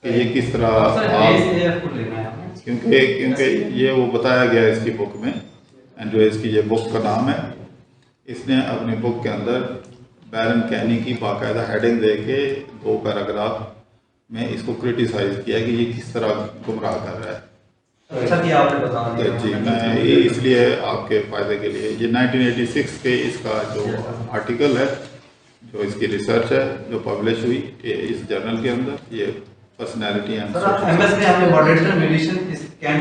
कि ये किस तरह क्योंकि ये वो बताया गया है इसकी बुक में। एंड्रयू हेस की ये बुक का नाम है, इसने अपनी बुक के अंदर बैरन कैनी की बाकायदा हेडिंग दे के 2 पैराग्राफ में इसको क्रिटिसाइज किया कि ये किस तरह गुमराह कर रहा है। अच्छा किया आपने बता दिया। जी, मैं ये इसलिए आपके फ़ायदे के लिए ये 1986 के इसका जो आर्टिकल है, जो इसकी रिसर्च है जो पब्लिश हुई इस जर्नल के अंदर, ये पर्सनैलिटी एंड एमएस में हमने मॉडरेटर मीडिएशन इस कैन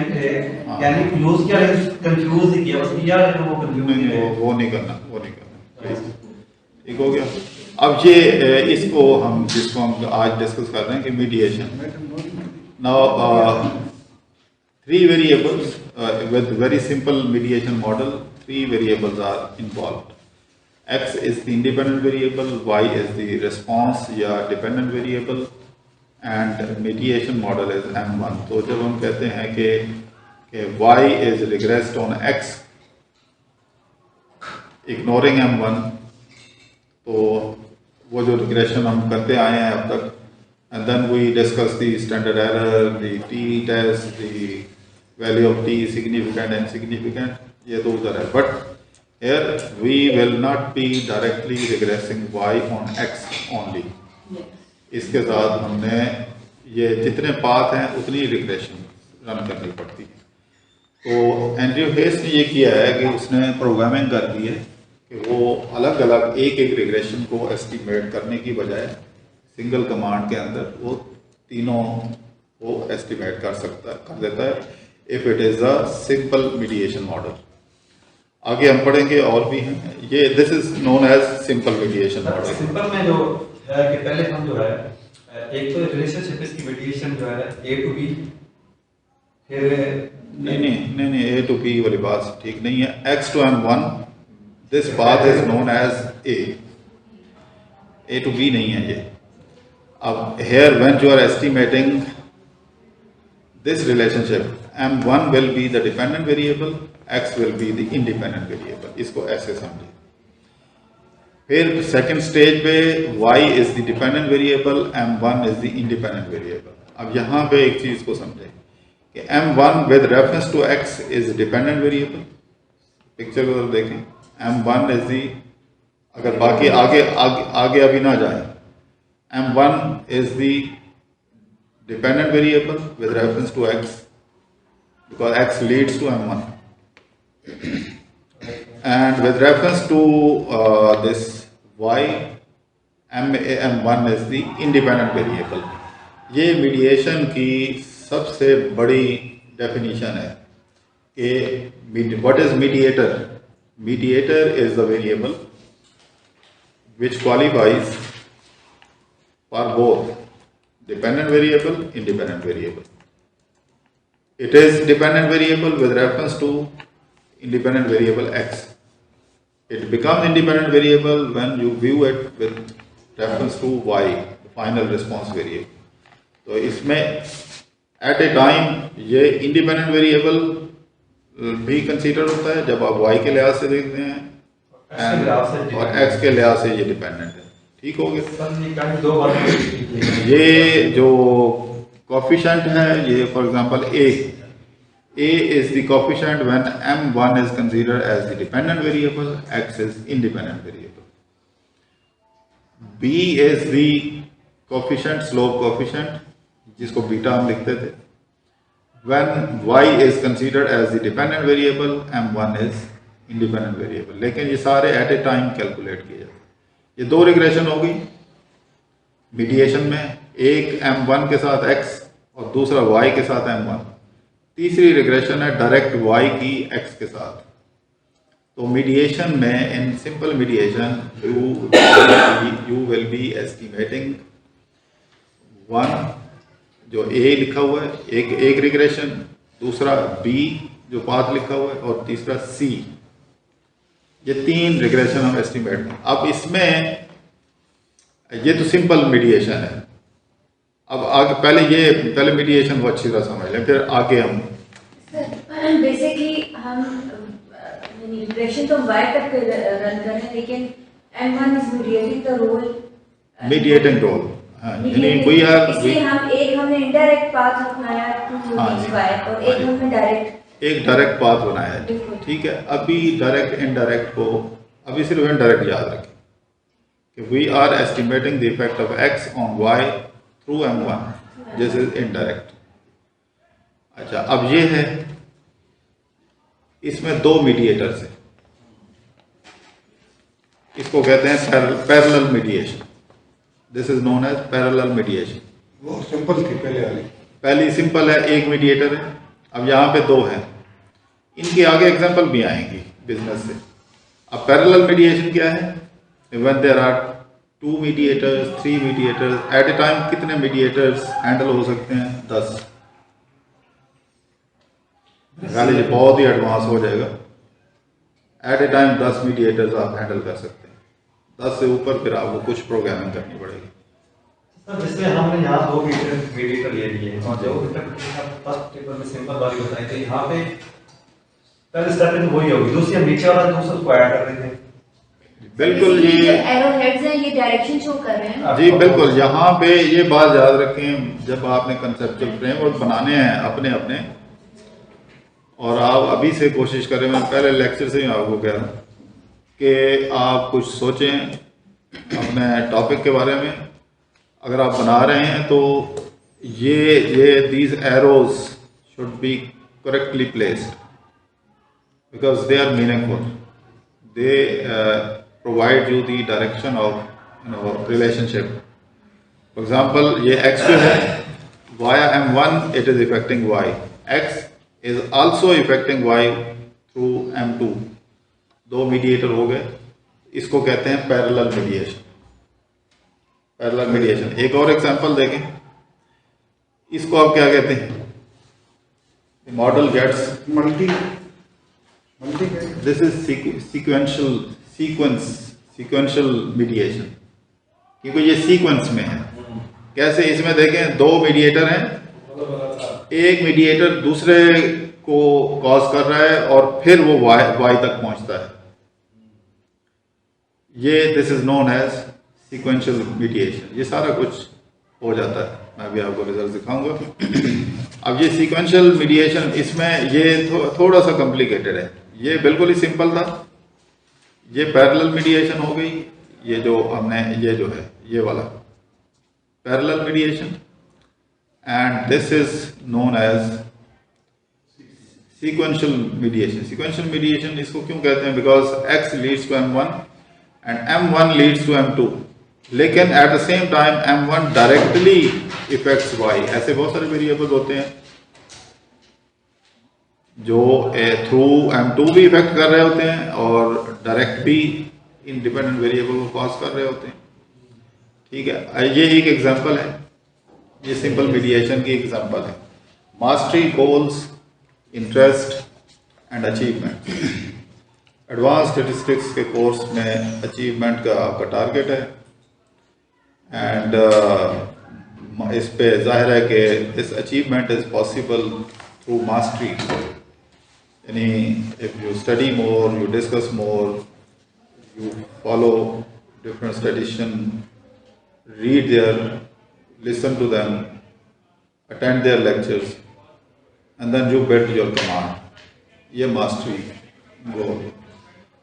यूज किया, लेकिन कंफ्यूज ही किया, बस किया लेकिन वो कंफ्यूज नहीं है। वो नहीं करना प्लीज। ठीक हो गया। अब ये इसको जिसको हम आज डिस्कस कर रहे हैं कि mediation. Now 3 variables with very simple mediation model, 3 variables are involved. X is the independent variable, Y is the response या dependent variable, and mediation model is M1. तो जब हम कहते हैं कि Y is regressed on X, ignoring M1, तो वो जो regression हम करते आए हैं अब तक, and then we discuss the standard error, the t-test, the value of t significant and insignificant, ये तो उधर है। But here we will not be directly regressing y on x only. इसके साथ हमने ये जितने पाथ हैं उतनी रिग्रेशन रन करनी पड़ती है। तो एंड्रयू हेस ने ये किया है कि उसने प्रोग्रामिंग कर दी है कि वो अलग अलग एक रिग्रेशन को एस्टिमेट करने की बजाय सिंगल कमांड के अंदर वो तीनों को एस्टिमेट कर देता है if it is a simple mediation model. आगे हम पढ़ेंगे और भी हैं, ये this is known as simple mediation model. Simple में जो है कि पहले हम जो है एक तो रिलेशनशिप इसकी मीडिएशन जो है A to B, फिर नहीं ए टू बी वाली बात ठीक नहीं है. X to M1 this path is known as A to B नहीं है ये. अब here when you are estimating this relationship, M1 will be the dependent variable, X will be the independent variable. इसको ऐसे समझिए. फिर सेकंड स्टेज पे y is the dependent variable, M1 is the independent variable. अब यहाँ पे एक चीज को समझें कि M1 with reference to X is dependent variable. Picture को देखें. M1 is the, अगर बाकी आगे अभी ना जाए, M1 is the dependent variable with reference to X because X leads to M1. And with reference to this Y, M1 is the independent variable. ये मीडिएशन की सबसे बड़ी डेफिनेशन है कि what is mediator? Mediator is the variable which qualifies for both dependent variable, independent variable. It is dependent variable with reference to independent variable X. It becomes independent variable when you view it with reference to Y, the final response variable. तो इसमें at a time ये independent variable भी कंसीडर होता है जब आप Y के लिहाज से देखते हैं और X के लिहाज से ये डिपेंडेंट है. ठीक हो गया. ये जो कोफिशिएंट है ये for example A is the coefficient when M1 is considered as the dependent variable, X is independent variable. B is the coefficient, slope coefficient, जिसको बीटा हम लिखते थे. When Y is considered as the dependent variable, M1 is independent variable. लेकिन ये सारे at a time कैलकुलेट किए जाते. ये दो रिग्रेशन होगी मीडिएशन में, एक M1 के साथ X और दूसरा Y के साथ M1. तीसरी रिग्रेशन है डायरेक्ट Y की X के साथ. तो मीडिएशन में in simple mediation you will be estimating one जो A लिखा हुआ है, एक रिग्रेशन, दूसरा B जो पाथ लिखा हुआ है और तीसरा C. ये तीन रिग्रेशन हम एस्टिमेट करें. अब इसमें ये तो सिंपल मीडिएशन है. अब आगे पहले मीडिएशन को अच्छी तरह समझ लें, फिर आगे हम बेसिकली हम रिग्रेशन तो Y तक रन कर रहे हैं, लेकिन M1 is mediating the role. Mediating role. हाँ, यानी हमने इनडायरेक्ट पाथ अपनाया टू Y और एक हमने डायरेक्ट पाथ बनाया है. ठीक है. अभी डायरेक्ट इनडायरेक्ट को अभी सिर्फ इनडायरेक्ट याद रखें कि we are estimating the effect of X on Y through M1. This is indirect. अच्छा, अब ये है, इसमें दो मीडिएटर्स हैं. इसको कहते हैं parallel mediation. This is known as parallel mediation. वो सिंपल थी पहली सिंपल है, एक मीडिएटर है. अब यहाँ पे दो हैं. इनके आगे एग्जांपल भी आएंगी बिजनेस से. अब पैरेलल मीडिएशन क्या है? When there are 2 mediators, 3 mediators at a time. कितने मीडिएटर्स हैंडल हो सकते हैं? 10. ये बहुत ही एडवांस हो जाएगा. एट ए टाइम 10 मीडिएटर्स आप हैंडल कर सकते हैं. 10 से ऊपर फिर आपको कुछ प्रोग्रामिंग करनी पड़ेगी. सर जैसे हमने यहाँ 2 मीडिएटर ले लिए और जो फर्स्ट टेबल में सिंपल वाली बताई थी, यहाँ पे पहले स्टेप में वही होगी, दूसरी हम नीचे वाला दूसरा को ऐड कर रहे थे. बिल्कुल. ये एरो हेड्स हैं, ये डायरेक्शन शो कर रहे हैं. जी बिल्कुल. यहाँ पे ये बात याद रखें, जब आपने कंसेप्चुअल फ्रेमवर्क बनाने हैं अपने अपने, और आप अभी से कोशिश करें, मैं पहले लेक्चर से ही आपको कह रहा हूँ कि आप कुछ सोचें अपने टॉपिक के बारे में. अगर आप बना रहे हैं तो ये these arrows should be correctly placed because they are meaningful. They provide you the direction of relationship. For example ये X2 है, via M1 it is affecting Y. X is also affecting Y through M2. 2 mediator हो गए. इसको कहते हैं पैरेलल मीडिएशन. Parallel mediation. एक और एग्जांपल देखें, इसको आप क्या कहते हैं? Model gets multi this is sequential mediation, क्योंकि ये सीक्वेंस में है। कैसे? इसमें देखें, दो मीडिएटर हैं, एक मीडिएटर दूसरे को कॉज कर रहा है और फिर वो वाई तक पहुंचता है। ये this is known as sequential mediation. ये सारा कुछ हो जाता है, मैं भी आपको रिजल्ट दिखाऊंगा। अब ये सीक्वेंशियल मीडिएशन, इसमें ये थोड़ा सा कॉम्प्लिकेटेड है। ये बिल्कुल ही सिंपल था, ये पैरेलल मीडिएशन हो गई। ये जो हमने, ये जो है ये वाला parallel mediation, and this is known as sequential mediation. Sequential mediation इसको क्यों कहते हैं? Because x leads to m1 and m1 leads to m2, लेकिन at the same time m1 directly affects y। ऐसे बहुत सारे वेरिएबल्स होते हैं जो थ्रू m2 भी इफेक्ट कर रहे होते हैं और डायरेक्ट भी इंडिपेंडेंट वेरिएबल को कॉज कर रहे होते हैं। ठीक है, ये एक एग्जांपल है, ये सिंपल मीडिएशन की एग्जांपल है। Mastery, goals, interest and achievement. Advance statistics के कोर्स में अचीवमेंट का आपका टारगेट है, एंड इस पे जाहिर है कि this achievement is possible through mastery. यानी if you study more, you discuss more, you follow different statistician, read their, listen to them, attend their lectures, and then you build your command. ये mastery goal.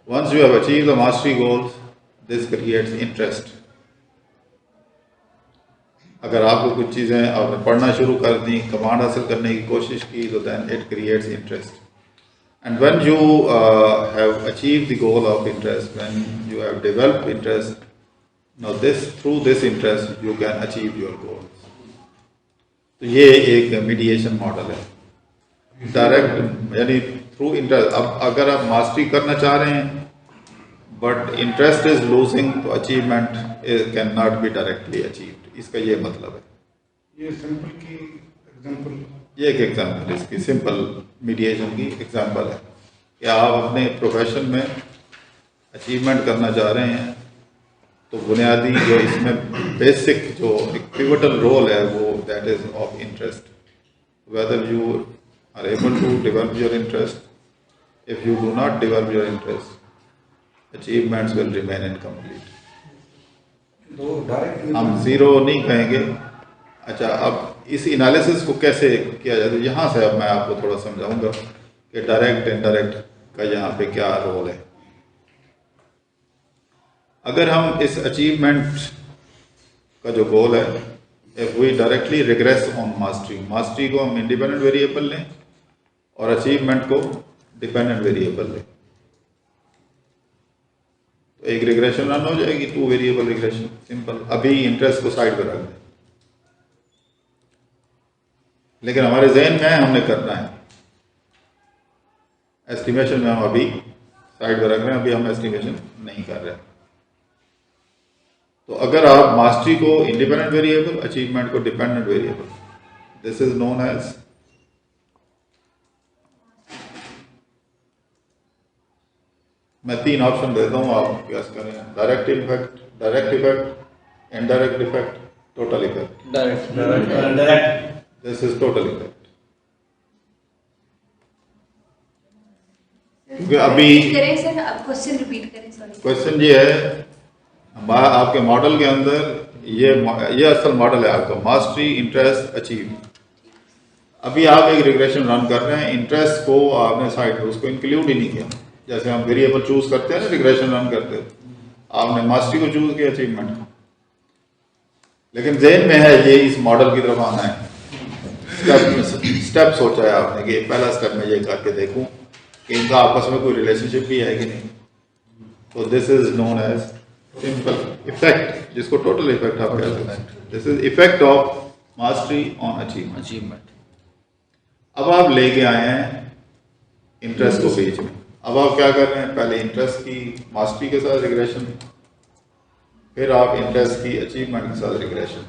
Once you have achieved the mastery goals, this creates interest. अगर आपको कुछ चीज़ें आपने पढ़ना शुरू कर दी, कमांड हासिल करने की कोशिश की, तो then it creates interest. And when you have achieved the goal of interest, when you have developed interest, now through this interest you can achieve your goals. तो ये एक मीडिएशन मॉडल है, डायरेक्ट यानी थ्रू इंटरेस्ट। अब अगर आप मास्टरी करना चाह रहे हैं बट इंटरेस्ट इज लूजिंग, तो achievement can not be directly achieved. इसका ये मतलब है। ये सिंपल की एग्जांपल, ये एक एग्जाम्पल, इसकी सिंपल मीडिएशन की एग्जाम्पल है कि आप अपने प्रोफेशन में अचीवमेंट करना चाह रहे हैं, तो बुनियादी जो इसमें बेसिक जो एक पिवटल रोल है वो that is of interest. Whether you are able to develop your interest, if you do not develop your interest, achievements will remain incomplete. तो डायरेक्ट हम जीरो नहीं कहेंगे। अच्छा, अब इस एनालिसिस को कैसे किया जाए, तो यहाँ से अब मैं आपको थोड़ा समझाऊंगा कि डायरेक्ट इनडायरेक्ट का यहाँ पे क्या रोल है। अगर हम इस अचीवमेंट का जो गोल है, if we directly regress on mastery, mastery को हम इंडिपेंडेंट वेरिएबल लें और अचीवमेंट को डिपेंडेंट वेरिएबल लें, तो एक रिग्रेशन रन हो जाएगी, 2 वेरिएबल रिग्रेशन, सिंपल। अभी इंटरेस्ट को साइड पर रख दें, लेकिन हमारे जहन में हमने करना है एस्टिमेशन में, हम अभी साइड पर रख रहे हैं, अभी हम एस्टिमेशन नहीं कर रहे। तो अगर आप मास्टरी को इंडिपेंडेंट वेरिएबल, अचीवमेंट को dependent variable, this is known as, मैं 3 ऑप्शन देता हूं, आप गैस करें। Direct effect, direct effect, indirect effect, total effect. Direct. This is total effect. क्योंकि अभी करें सर, आप क्वेश्चन रिपीट करें। सॉरी, क्वेश्चन ये है, आपके मॉडल के अंदर ये असल मॉडल है आपका, मास्टरी, इंटरेस्ट, अचीव। अभी आप एक रिग्रेशन रन कर रहे हैं, इंटरेस्ट को आपने साइड पे उसको इंक्लूड ही नहीं किया। जैसे हम वेरिएबल चूज करते हैं ना रिग्रेशन रन करते हैं, आपने मास्टरी को चूज किया, अचीवमेंट को, लेकिन ज़हन में है ये इस मॉडल की तरफ आना है। स्टेप सोचा है आपने कि पहला स्टेप में ये करके देखूं कि इनका आपस में कोई रिलेशनशिप भी है कि नहीं। तो this is known as simple effect, जिसको टोटल इफेक्ट आप कह सकते हैं। This is effect of mastery on achievement. अब आप लेके आए हैं इंटरेस्ट को बीच में। अब आप क्या कर रहे हैं, पहले इंटरेस्ट की मास्टरी के साथ रिग्रेशन, फिर आप इंटरेस्ट की अचीवमेंट के साथ रिग्रेशन।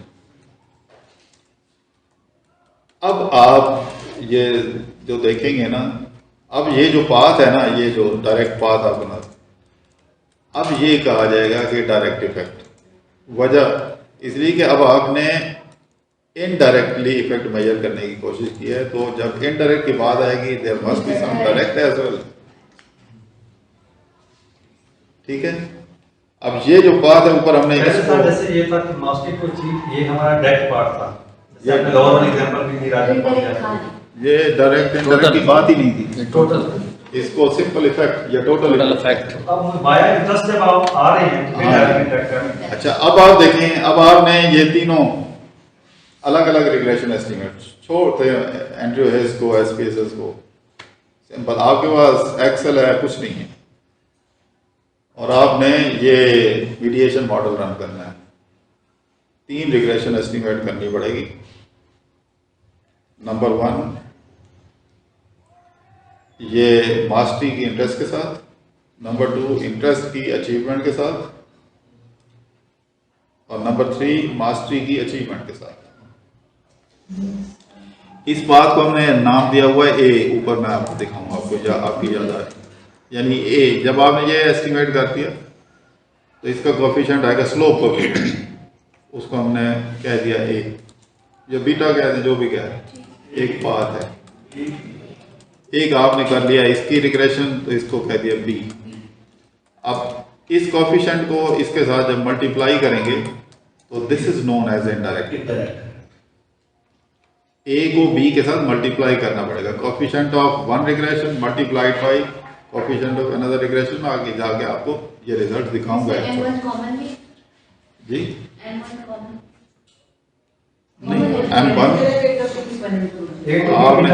अब आप ये जो देखेंगे ना, अब ये जो पाथ है ना, ये जो डायरेक्ट पाथ आप बना, अब ये कहा जाएगा कि डायरेक्ट इफेक्ट। वजह इसलिए कि अब आपने इनडायरेक्टली इफेक्ट मेजर करने की कोशिश की है, तो जब इनडायरेक्ट की बात आएगी there must be some direct as well. ठीक है, अब ये जो बात है ऊपर हमने इसको, जैसे ये था कि मास्टिक को चीज, ये हमारा डायरेक्ट पार्ट था, जैसे आपने लोअर वाला एग्जांपल भी दिया राजन, ये डायरेक्ट इनडायरेक्ट की बात ही नहीं थी, टोटल। इसको सिंपल इफेक्ट या टोटल इफेक्ट। अब बाया इंटरेस्ट जब आप आ रहे हैं तो फिर डायरेक्ट इफेक्ट। अच्छा, अब आप देखें, अब आपने ये तीनों अलग अलग रिग्रेशन एस्टिमेट छोड़ते हैं, एंड्रयू हेस को, एसपीएसएस को, सिंपल आपके पास एक्सेल है, कुछ नहीं है, और आपने ये मीडिएशन मॉडल रन करना है। 3 रिग्रेशन एस्टिमेट करनी पड़ेगी। नंबर 1 ये मास्टरी की इंटरेस्ट के साथ, नंबर 2 इंटरेस्ट की अचीवमेंट के साथ, और नंबर 3 मास्टरी की अचीवमेंट के साथ। इस बात को हमने नाम दिया हुआ है ए, ऊपर मैं आपको दिखाऊंगा, आपको आपकी याद आ रही, यानी ए। जब आपने ये एस्टिमेट कर दिया तो इसका कोफिशिएंट आएगा स्लोप कोफिशिएंट, उसको हमने कह दिया ए, या बीटा कह दें, जो भी कह दें, एक बात है। एक आपने कर लिया इसकी रिग्रेशन, तो इसको कह दिया बी। अब इस कोफिशिएंट को इसके साथ जब मल्टीप्लाई करेंगे तो this is known as indirect. A को बी के साथ मल्टीप्लाई करना पड़ेगा, coefficient of one regression multiplied by coefficient of another regression. आगे जाके आपको ये रिजल्ट दिखाऊंगा। n1 कॉमन भी जी n1 कॉमन नहीं, आपने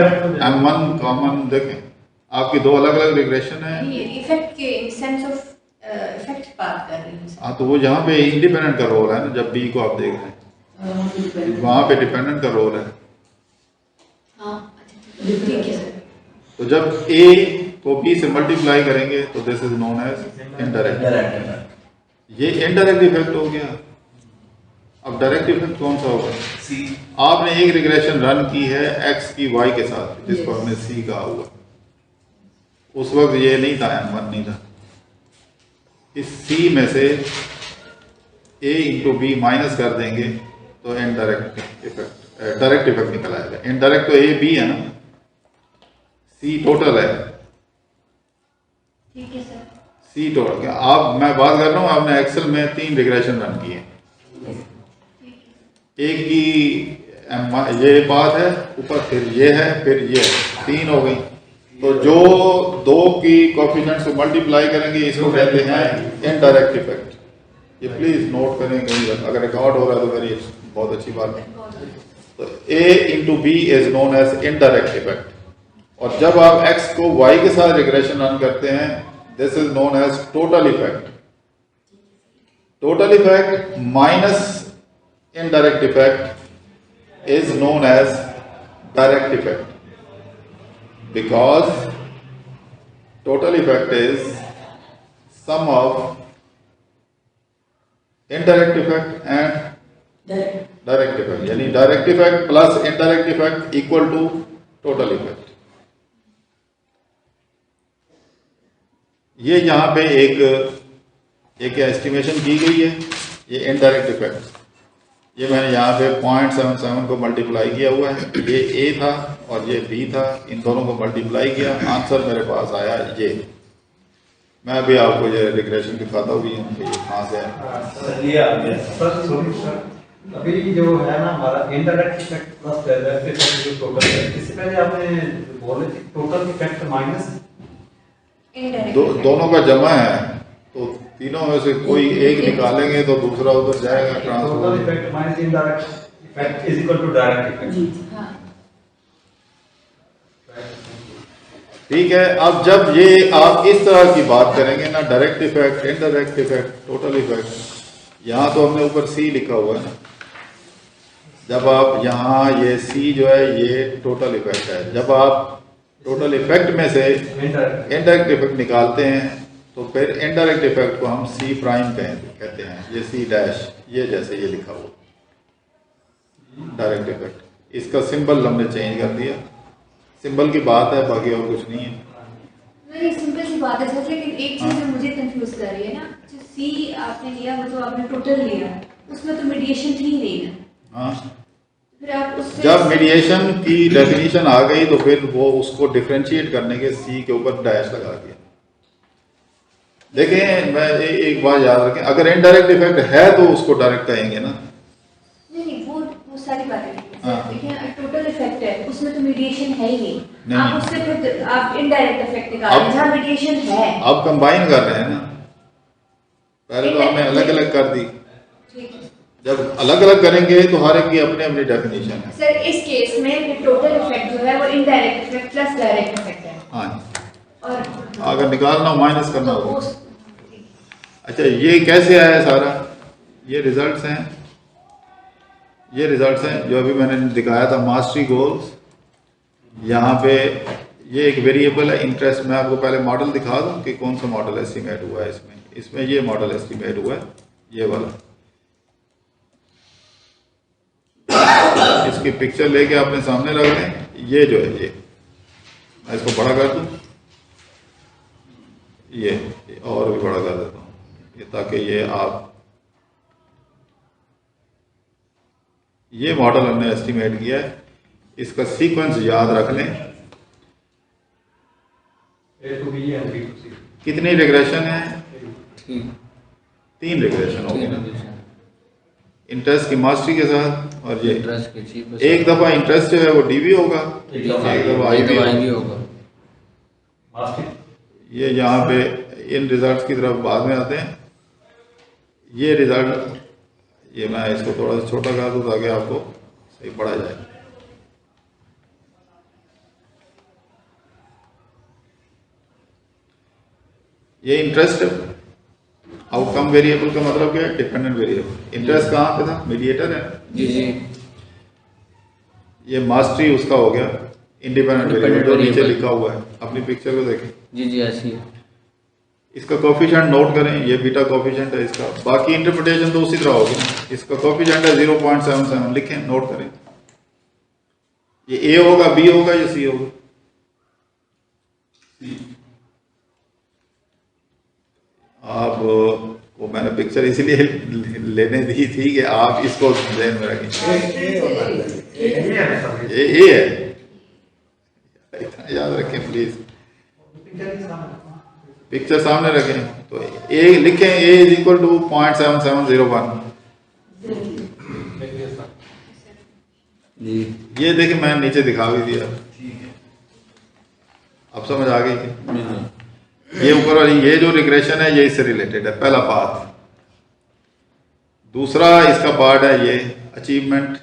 M1 कॉमन देखें, आपकी 2 अलग अलग रिग्रेशन है। इफेक्ट के इन सेंस ऑफ इफेक्ट बात कर रही हूं। हाँ, तो वो यहाँ पे इंडिपेंडेंट का रोल है ना, जब बी को आप देख रहे हैं वहाँ पे डिपेंडेंट का रोल है। हाँ, ठीक है सर। तो जब ए को बी से मल्टीप्लाई करेंगे तो this is known as indirect. ये इनडायरेक्ट इफेक्ट हो गया। अब डायरेक्ट इफेक्ट कौन सा होगा? सी। आपने एक रिग्रेशन रन की है एक्स की वाई के साथ, जिसको हमने सी कहा हुआ। उस वक्त ये नहीं था, M1 नहीं था। इस सी में से ए इंटू बी माइनस कर देंगे तो इनडायरेक्ट इफेक्ट, डायरेक्ट इफेक्ट निकल आएगा। इनडायरेक्ट तो ए बी है ना, सी टोटल है। ठीक है सर। सी टोटल, आप मैं बात कर रहा हूँ, आपने एक्सेल में 3 रिग्रेशन रन किए। एक की ये पाथ है ऊपर, फिर ये है, फिर ये 3 हो गई। तो जो 2 की कोफिशिएंट से मल्टीप्लाई करेंगे इसको कहते हैं इनडायरेक्ट इफेक्ट। ये प्लीज नोट करें, कहीं अगर रिकॉर्ड हो रहा है तो मेरी बहुत अच्छी बात है। तो A into B is known as indirect effect. और जब आप x को y के साथ रिग्रेशन रन करते हैं, this is known as total effect. Total effect minus indirect effect is known as direct effect, because total effect is sum of indirect effect and direct effect, यानी direct effect plus indirect effect equal to total effect। ये यहाँ पे एक एस्टिमेशन की गई है, ये इनडायरेक्ट इफेक्ट। ये मैंने यहाँ पे 0.77 को मल्टीप्लाई किया हुआ है, ये ए था और ये बी था, इन दोनों को मल्टीप्लाई किया, आंसर मेरे पास आया ये। मैं अभी आपको ये रिग्रेशन दिखाता हूँ, ये कहाँ से है। सर अभी जो है ना हमारा indirect effect plus direct effect जो टोटल है, इससे पहले आपने बोले थे टोटल इफेक्ट माइनस दोनों का जमा है, तो तीनों में से कोई एक निकालेंगे तो दूसरा उधर जाएगा transfer. Total effect minus indirect effect is equal to direct effect. हाँ। ठीक है। अब जब ये आप इस तरह की बात करेंगे ना, direct effect, indirect effect, total effect, यहाँ तो हमने ऊपर सी लिखा हुआ है ना, जब आप यहाँ ये सी जो है ये टोटल इफेक्ट है। जब आप टोटल इफेक्ट में से इनडायरेक्ट इफेक्ट निकालते हैं तो फिर इनडायरेक्ट इफेक्ट को हम सी प्राइम कहते हैं। ये सी डैश, ये जैसे ये लिखा हुआ डायरेक्ट इफेक्ट, इसका सिंबल हमने चेंज कर दिया। सिंबल की बात है, बाकी और कुछ नहीं है। नहीं, सिंपल सी बात है सर, लेकिन एक चीज जो मुझे कंफ्यूज कर रही है ना, जो सी आपने लिया वो तो आपने टोटल लिया, उसमें तो मीडिएशन थी नहीं ना। हाँ, फिर आप उससे जब मीडिएशन की डेफिनेशन आ गई तो फिर वो उसको डिफरेंशिएट करने के सी के ऊपर डैश लगा दिया। देखें, मैं एक बात याद रखें, अगर इनडायरेक्ट इफेक्ट है तो उसको डायरेक्ट कहेंगे ना। नहीं, वो सारी बातें हाँ। देखिए, टोटल इफेक्ट है, उसमें तो मीडिएशन है ही नहीं। आप नहीं। उससे फिर आप इनडायरेक्ट इफेक्ट निकालें अब- जहाँ मीडिएशन है। अब कंबाइन कर रहे हैं ना, पहले तो हमने अलग अलग कर दी। ठीक है जब अलग अलग करेंगे तो हर एक की अपनी अपनी डेफिनेशन है। सर, इस केस में टोटल इफेक्ट जो है वो indirect effect plus direct effect है। हाँ, और अगर निकालना माइनस करना तो होगा। उस अच्छा, ये कैसे आया सारा? ये रिजल्ट्स हैं, ये रिजल्ट्स हैं जो अभी मैंने दिखाया था, मास्टरी गोल्स। यहाँ पे ये एक वेरिएबल है इंटरेस्ट। मैं आपको पहले मॉडल दिखा दूँ कि कौन सा मॉडल एस्टिमेट हुआ है इसमें ये मॉडल एस्टिमेट हुआ है, ये वाला। इसकी पिक्चर लेके अपने सामने रख दें। ये जो है, ये मैं इसको बड़ा कर दूँ, ये और भी बड़ा कर देता हूँ ये, ताकि ये आप, ये मॉडल हमने एस्टिमेट किया है। इसका सीक्वेंस याद रख लें। A to B and B to C। कितनी रिग्रेशन है? ठीक 3 रिग्रेशन होगी ना, इंटरेस्ट की मास्टरी के साथ। और ये इंटरेस्ट के चीप एक दफा इंटरेस्ट जो है वो डीवी होगा, एक दफा एक दफा आई IB होगा। भी होगा। मास्टर ये यहाँ पे इन रिजल्ट्स की तरफ बाद में आते हैं। ये रिजल्ट, ये मैं इसको थोड़ा सा छोटा कर दूँ ताकि आपको सही पढ़ा जाए। ये इंटरेस्ट आउटकम वेरिएबल का मतलब क्या है? Dependent variable. इंटरेस्ट कहाँ पे था? मीडिएटर है। जी जी। ये मास्टरी उसका हो गया इंडिपेंडेंट वेरिएबल, जो नीचे variable। लिखा हुआ है। अपनी पिक्चर को देखें, जी जी ऐसी है। इसका कोफिशिएंट नोट करें, ये बीटा कोफिशिएंट है इसका। बाकी इंटरप्रिटेशन तो उसी तरह होगी ना। इसका कोफिशिएंट है 0.77, लिखें, नोट करें। ये ए होगा, बी होगा या सी होगा? आप को मैंने पिक्चर इसलिए लेने दी थी कि आप इसको ध्यान में रखें। ए है, इतना याद रखें प्लीज। पिक्चर सामने रखें तो ए लिखें, ए इज इक्वल टू 0.7701। जी ये देखिए, मैंने नीचे दिखा भी दिया। अब समझ आ गई है? जी जी। ये ऊपर वाली, ये जो रिग्रेशन है ये इससे रिलेटेड है, पहला पार्ट। दूसरा इसका पार्ट है ये अचीवमेंट।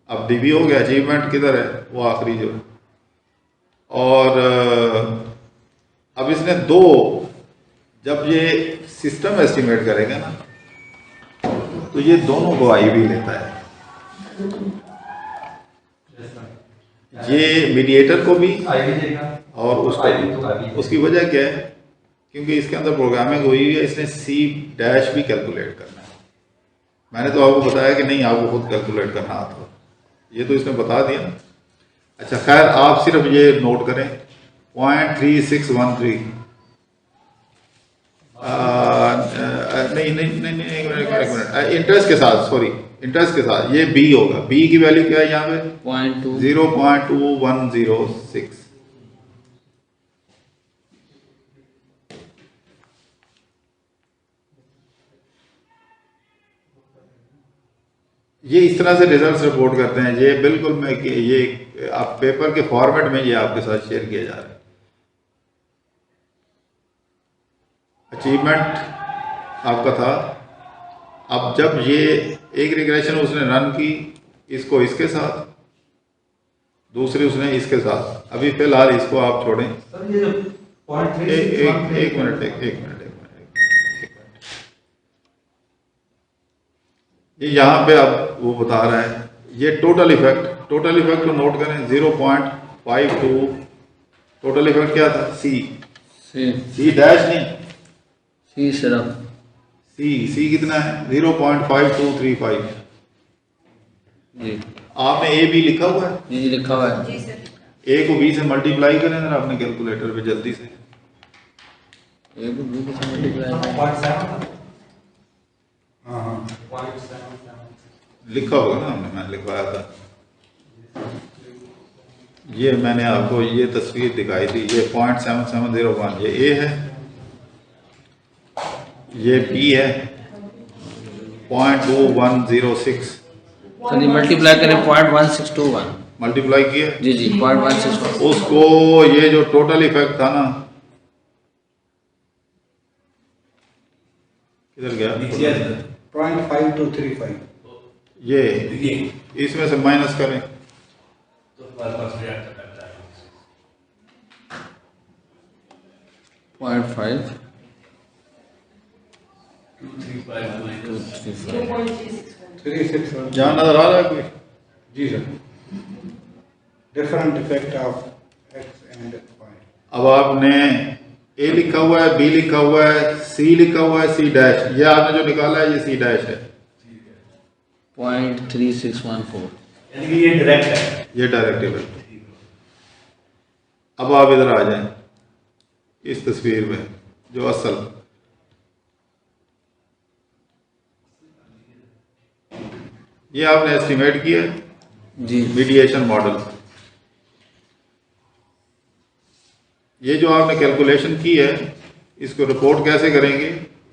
अब डीबी हो गया, अचीवमेंट किधर है? वो आखिरी जो। और अब इसने दो, जब ये सिस्टम एस्टिमेट करेगा ना तो ये दोनों को आई भी लेता है। ये मीडिएटर को भी आईवी देगा और उसको IB तो IB। उसकी वजह क्या है? क्योंकि इसके अंदर प्रोग्रामिंग हुई है, इसने सी डैश भी कैलकुलेट करना है। मैंने तो आपको बताया कि नहीं, आपको खुद कैलकुलेट करना आता, ये तो इसने बता दिया। अच्छा खैर, आप सिर्फ ये नोट करें 0.3613। नहीं नहीं नहीं नहीं, एक मिनट, इंटरेस्ट के साथ, सॉरी, इंटरेस्ट के साथ ये बी होगा। बी की वैल्यू क्या है यहाँ पे? 0.2 0.2106। ये इस तरह से रिजल्ट्स रिपोर्ट करते हैं। ये बिल्कुल मैं ये आप पेपर के फॉर्मेट में ये आपके साथ शेयर किया जा रहा है। अचीवमेंट आपका था। अब जब ये एक रिग्रेशन उसने रन की, इसको इसके साथ, दूसरी उसने इसके साथ। अभी फिलहाल इसको आप छोड़ें। सर ये जो एक मिनट, ये यहाँ पे अब वो बता रहा है ये टोटल इफेक्ट को नोट करें 0.52। टोटल इफेक्ट क्या था? सी से सी डैश नहीं, सी सिर्फ सी कितना है 0.5235। जी आपने ए बी लिखा हुआ है, जी लिखा हुआ है। जी सर। ए को बी से मल्टीप्लाई करें जरा अपने कैलकुलेटर पे जल्दी से। ए को बी के साथ मल्टीप्लाई 0.7 हाँ हाँ 0.77 लिखा होगा ना, हमने मैं लिखवाया था। ये मैंने आपको ये तस्वीर दिखाई थी, ये 0.7701 ये ए है, ये बी है 0.2106 सर ये मल्टीप्लाई करें 0.1621। मल्टीप्लाई किया जी जी 0.1621। उसको, ये जो टोटल इफेक्ट था ना, किधर गया? 0.5235 ये इसमें से माइनस करें तो हमारे पास रिएक्ट करता है 0.5 361 यहाँ नजर आ रहा है कोई? जी sir different effect of X and Y. अब आपने ए लिखा हुआ है, बी लिखा हुआ है, सी लिखा हुआ है, सी डैश, ये आपने जो निकाला है ये सी डैश है, 0.3614। यानी कि ये डायरेक्ट है। ये डायरेक्टिव है। अब आप इधर आ जाएं इस तस्वीर में, जो असल ये आपने एस्टिमेट किया है जी मीडिएशन मॉडल। ये जो आपने कैलकुलेशन की है इसको रिपोर्ट कैसे करेंगे?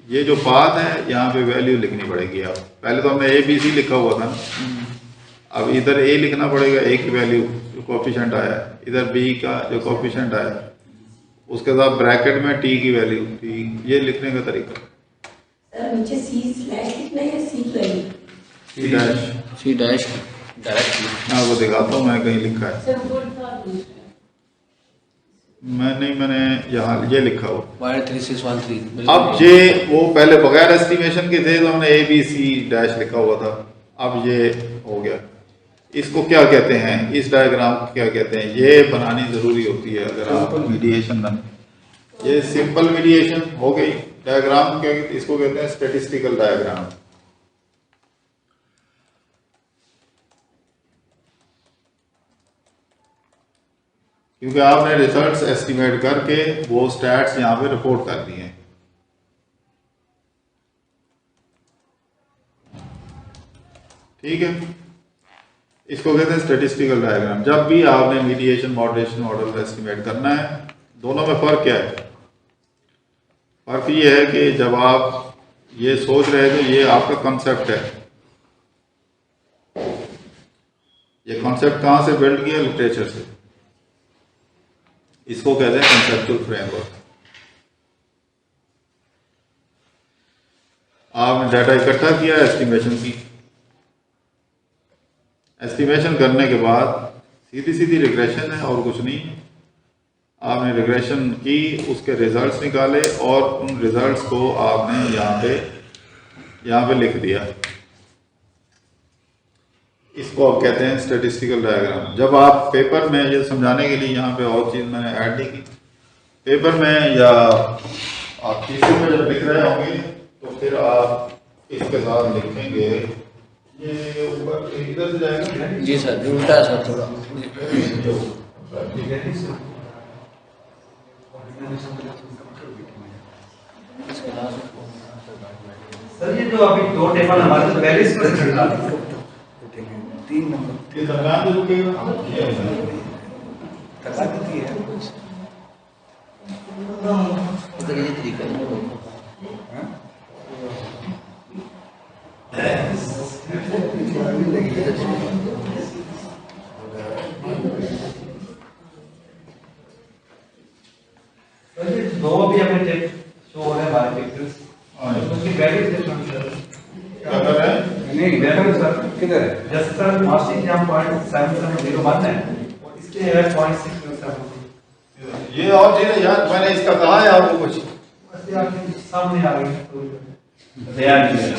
ये जो पाथ है यहाँ पे वैल्यू लिखनी पड़ेगी। आप पहले तो हमने ए बी सी लिखा हुआ था ना, अब इधर ए लिखना पड़ेगा, ए की वैल्यू जो कोफिशिएंट आया है, इधर बी का जो कोफिशिएंट आया है, उसके साथ ब्रैकेट में टी की वैल्यू, टी, ये लिखने का तरीका सर मुझे सी स्लैश लिखना है या C value? C dash. C dash direct. मैं आपको दिखाता हूँ, मैं कहीं लिखा है, सर गुड फॉर दूसरा मैंने यहाँ ये लिखा हुआ। 0.3613। अब ये वो पहले बगैर एस्टिमेशन के थे तो हमने ए बी सी डैश लिखा हुआ था, अब ये हो गया। इसको क्या कहते हैं, इस डायग्राम को क्या कहते हैं, ये बनानी जरूरी होती है अगर आप मीडिएशन बने। ये सिंपल मीडिएशन हो गई। डायग्राम क्या कहते हैं? इसको कहते हैं स्टैटिस्टिकल डायग्राम। क्योंकि आपने रिजल्ट्स एस्टिमेट करके वो स्टैट्स यहाँ पे रिपोर्ट कर दिए हैं। ठीक है, इसको कहते हैं स्टैटिस्टिकल डायग्राम। जब भी आपने मीडिएशन मॉडरेशन मॉडल एस्टिमेट करना है, दोनों में फर्क क्या है? फर्क ये है कि जब आप ये सोच रहे थे, ये आपका कॉन्सेप्ट है, ये कॉन्सेप्ट कहाँ से बिल्ड किया? लिटरेचर से। इसको कहते हैं कंसेप्चुअल फ्रेमवर्क। आपने डाटा इकट्ठा किया, एस्टिमेशन की, एस्टिमेशन करने के बाद सीधी सीधी रिग्रेशन है और कुछ नहीं है। आपने रिग्रेशन की, उसके रिजल्ट्स निकाले और उन रिजल्ट्स को आपने यहाँ पे लिख दिया। इसको आप कहते हैं स्टैटिस्टिकल डायग्राम। जब आप पेपर में, ये समझाने के लिए यहाँ पे और चीज़ मैंने ऐड नहीं की, पेपर में या आप थीसिस में जब लिख रहे होंगे तो फिर आप इसके साथ लिखेंगे, ये ऊपर इधर से जाएगा। जी सर उल्टा है सर थोड़ा। सर ये जो अभी दो टेबल हमारे तो पहले से चल रहा है, 3 नंबर ये दरम्यान में रुकेगा, ये होगा। तका देती है उधर ये तरीका है। हाँ? सर ये दो भी हमें टेप शो हो रहे हैं हमारे पिक्चर्स, हाँ, ये उसकी वैल्यू से सर क्या कर रहे हैं? नहीं वैल्यू सर किधर है? जैसे सर मार्क्स यहाँ 0.7701 है और इसके है 0.607। ये और चीज़ है यार, मैंने इसका कहा है आपको कुछ, बस ये आपके सामने आ गई तो ध्यान नहीं है।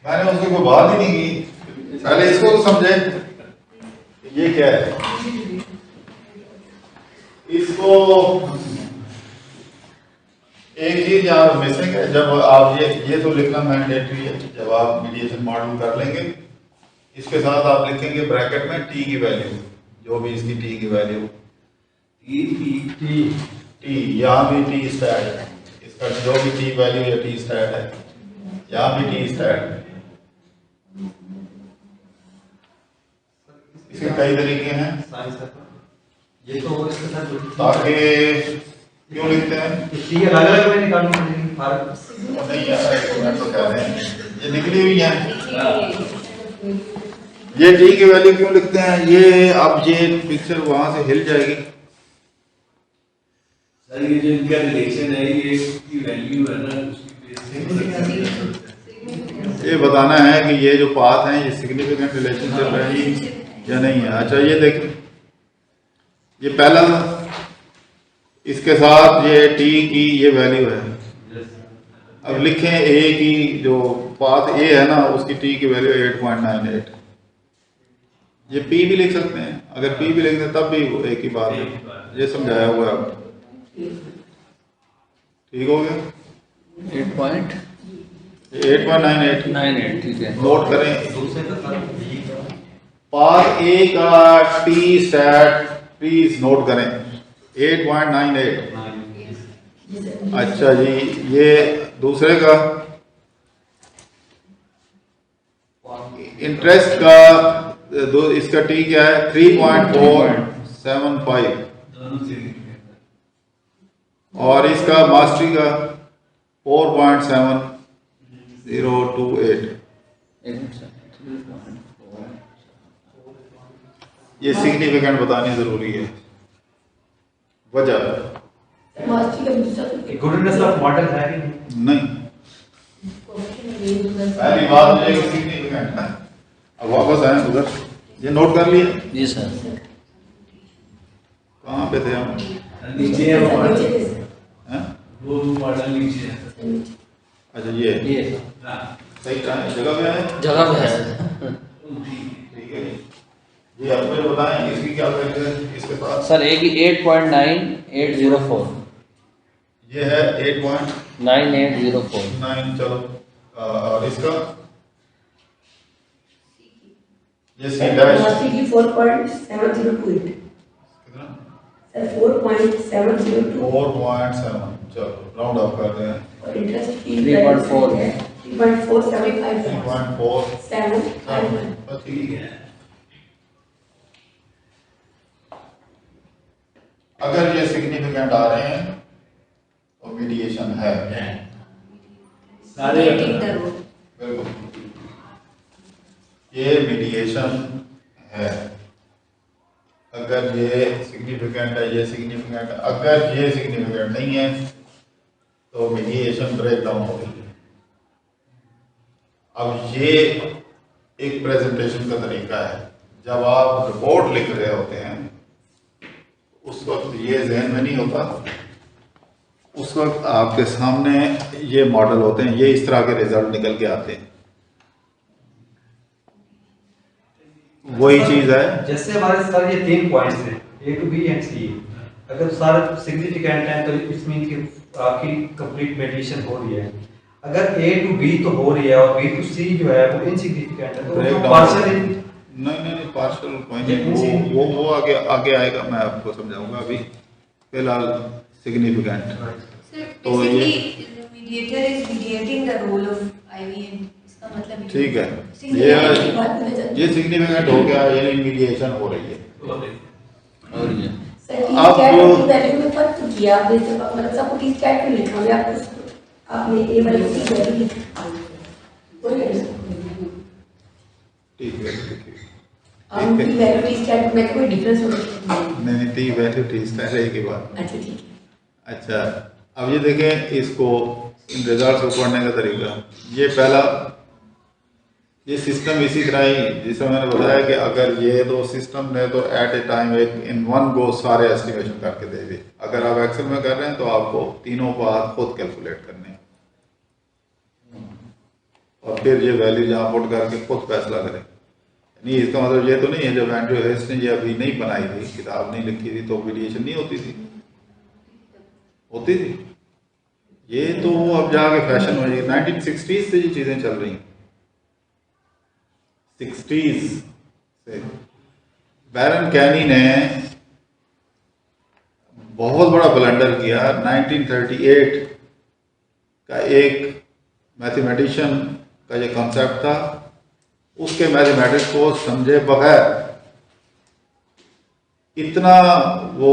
मैंने उसकी कोई बात ही नहीं की। पहले इसको तो समझे ये क्या है। इसको एक चीज यहाँ मिसिंग है, जब आप ये तो लिखना मैंडेटरी है, जब आप मीडिएशन मॉडल कर लेंगे इसके साथ आप लिखेंगे ब्रैकेट में टी की वैल्यू, जो भी इसकी टी की वैल्यू टी यहाँ भी टी स्टैट है, इसका जो भी टी वैल्यू या टी स्टैट है, यहाँ भी टी स्टैट है। इसके कई तरीके हैं, ये तो इसके साथ ताकि क्यों लिखते हैं टी अलग अलग में निकालनी पड़ेगी फार्क। नहीं यार, एक तो कह रहे हैं ये निकली हुई है। ये टी की वैल्यू क्यों लिखते हैं, ये अब ये पिक्चर वहां से हिल जाएगी। सर ये जो इनका रिलेशन है ये की वैल्यू है ना उसकी बेस पे ये बताना है कि ये जो पाथ हैं ये सिग्निफिकेंट रिलेशनशिप है या नहीं है। अच्छा ये देखें, ये पहला इसके साथ ये टी की ये वैल्यू है। अब लिखें ए की जो पाथ ए है ना उसकी टी की वैल्यू 8.98। ये पी भी लिख सकते हैं, अगर पी भी लिख दें तब भी एक ही बात है, ये समझाया हुआ है। ठीक हो गया, 8.98 ठीक है। नोट करें। दूसरे का फर्क पाथ ए का टी स्टैट प्लीज नोट करें 8.98। अच्छा जी, ये दूसरे का इंटरेस्ट का इसका टी क्या है 3.475 दोनों से और इसका मास्टरी का 4.7028। ये सिग्निफिकेंट बतानी जरूरी है। वजह मास्टरी का दूसरा गुडनेस ऑफ मॉडल है कि नहीं, पहली बात मुझे सिग्निफिकेंट है। अब वापस आए उधर, ये नोट कर लिए जी सर। कहाँ पे थे हम? नीचे है वो मॉडल, हैं? वो मॉडल नीचे है। अच्छा ये हाँ सही कहाँ है, जगह पे है? जगह पे है। ठीक है जी, आप मुझे बताएं इसकी क्या वैल्यू है इसके साथ? सर ए की 8.9804 ये है 8.9। 9804। चलो और इसका ये सी डैश मास्टरी की 4.7028 कितना? सर 4.702 4.7। चलो राउंड ऑफ करते हैं। और इंटरेस्ट की 3.4 है 3.475 3.4। 751 बस ठीक है। अगर ये सिग्निफिकेंट आ रहे हैं तो मीडिएशन है। सारे बिल्कुल, ये मीडिएशन है। अगर ये सिग्निफिकेंट है, ये सिग्निफिकेंट है। अगर ये सिग्निफिकेंट नहीं है तो मीडिएशन ब्रेक डाउन हो गई है। अब ये एक प्रेजेंटेशन का तरीका है। जब आप रिपोर्ट लिख रहे होते हैं उस वक्त ये जहन में नहीं होता, उस वक्त आपके सामने ये मॉडल होते हैं, ये इस तरह के रिजल्ट निकल के आते हैं। वही चीज है। जैसे हमारे सर ये 3 पॉइंट्स हैं ए टू बी एंड सी। अगर सारे सिग्निफिकेंट हैं तो इस मीन कि आपकी कंप्लीट मेडिटेशन हो रही है। अगर ए टू बी तो हो रही है और बी टू सी जो है वो इनसिग्निफिकेंट है तो पार्शियल नहीं पार्शियल पॉइंट वो आगे आगे आएगा, मैं आपको समझाऊंगा। अभी फिलहाल सिग्निफिकेंट। Sir, तो basically, the mediator is mediating the role of IVN. इसका मतलब ये ठीक है, Significant की बात में जाते ये सिग्निफिकेंट हो गया, यानी मीडिएशन हो रही है। और ये सर टी अब- स्टैट की वैल्यू में फर्क तो किया आपने, जब मतलब सबको टी स्टैट क्यों लिखा है आपने ए वाली की वैल्यू लिखी। ठीक है हम की वैल्यू टी स्टैट में कोई डिफरेंस हो सकता है। नहीं टी वैल्यू टी स्टार है के बाद। अच्छा ठीक है। अच्छा अब ये देखें इसको इन रिजल्ट को पढ़ने का तरीका। ये पहला, ये सिस्टम इसी तरह ही जिसमें मैंने बताया कि अगर ये तो सिस्टम ने तो एट ए टाइम एक इन वन गो सारे एस्टिमेशन करके दे दी। अगर आप एक्सेल में कर रहे हैं तो आपको तीनों बात खुद कैलकुलेट करने हैं और फिर ये वैल्यू जहाँ पुट करके खुद फैसला करें। नहीं, इसका मतलब ये तो नहीं है जब एंड्रयू हेस्ट ने ये अभी नहीं बनाई थी, किताब नहीं लिखी थी तो मीडिएशन नहीं होती थी, होती थी। ये तो अब जाके फैशन हो जाएगी। 1960s से ये चीज़ें चल रही हैं, 60s से। बैरन कैनी ने बहुत बड़ा ब्लंडर किया। 1938 का एक मैथमेटिशियन का ये कॉन्सेप्ट था, उसके मैथमेटिक्स को समझे बगैर इतना वो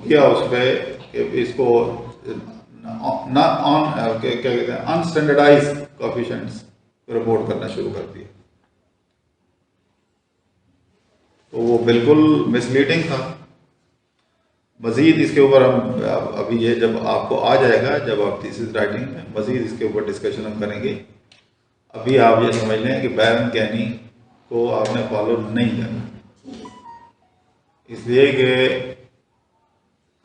किया उस पर कि इसको क्या कहते हैं अनस्टैंडर्डाइज कोएफिशिएंट्स रिपोर्ट करना शुरू कर दिया। तो वो बिल्कुल मिसलीडिंग था। मजीद इसके ऊपर हम अभी ये जब आपको आ जाएगा, जब आप थीसिस राइटिंग में, मजीद इसके ऊपर डिस्कशन हम करेंगे। अभी आप ये समझ लें कि बैरन कैनी को आपने फॉलो नहीं करना, इसलिए कि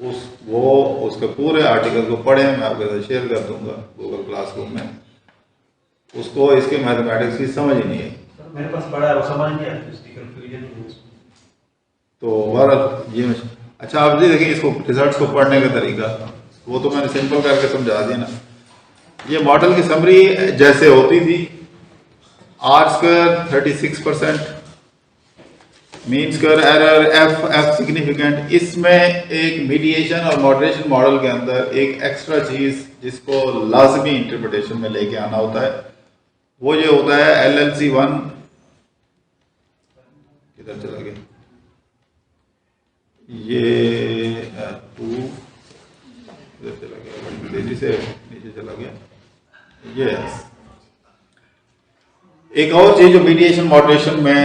उसके पूरे आर्टिकल को पढ़ें। मैं आपके साथ शेयर कर दूंगा गूगल क्लासरूम में। उसको इसके मैथमेटिक्स की समझ ही नहीं है। मेरे पास पढ़ा है, वो समझ नहीं आती, उसकी कंफ्यूजन है। तो बहरहाल ये अच्छा, आप जी देखिए इसको रिजल्ट्स को पढ़ने का तरीका, वो तो मैंने सिंपल करके समझा दिया ना। ये मॉडल की समरी जैसे होती थी, R square 36%, mean square error, F significant. इसमें एक मीडिएशन और मॉडरेशन मॉडल के अंदर एक एक्स्ट्रा चीज जिसको लाजमी इंटरप्रिटेशन में लेके आना होता है, वो ये होता है LLC1। किधर चला गया ये 2, इधर चला गया, तेजी से नीचे चला गया। ये एक और चीज जो मीडिएशन मॉडरेशन में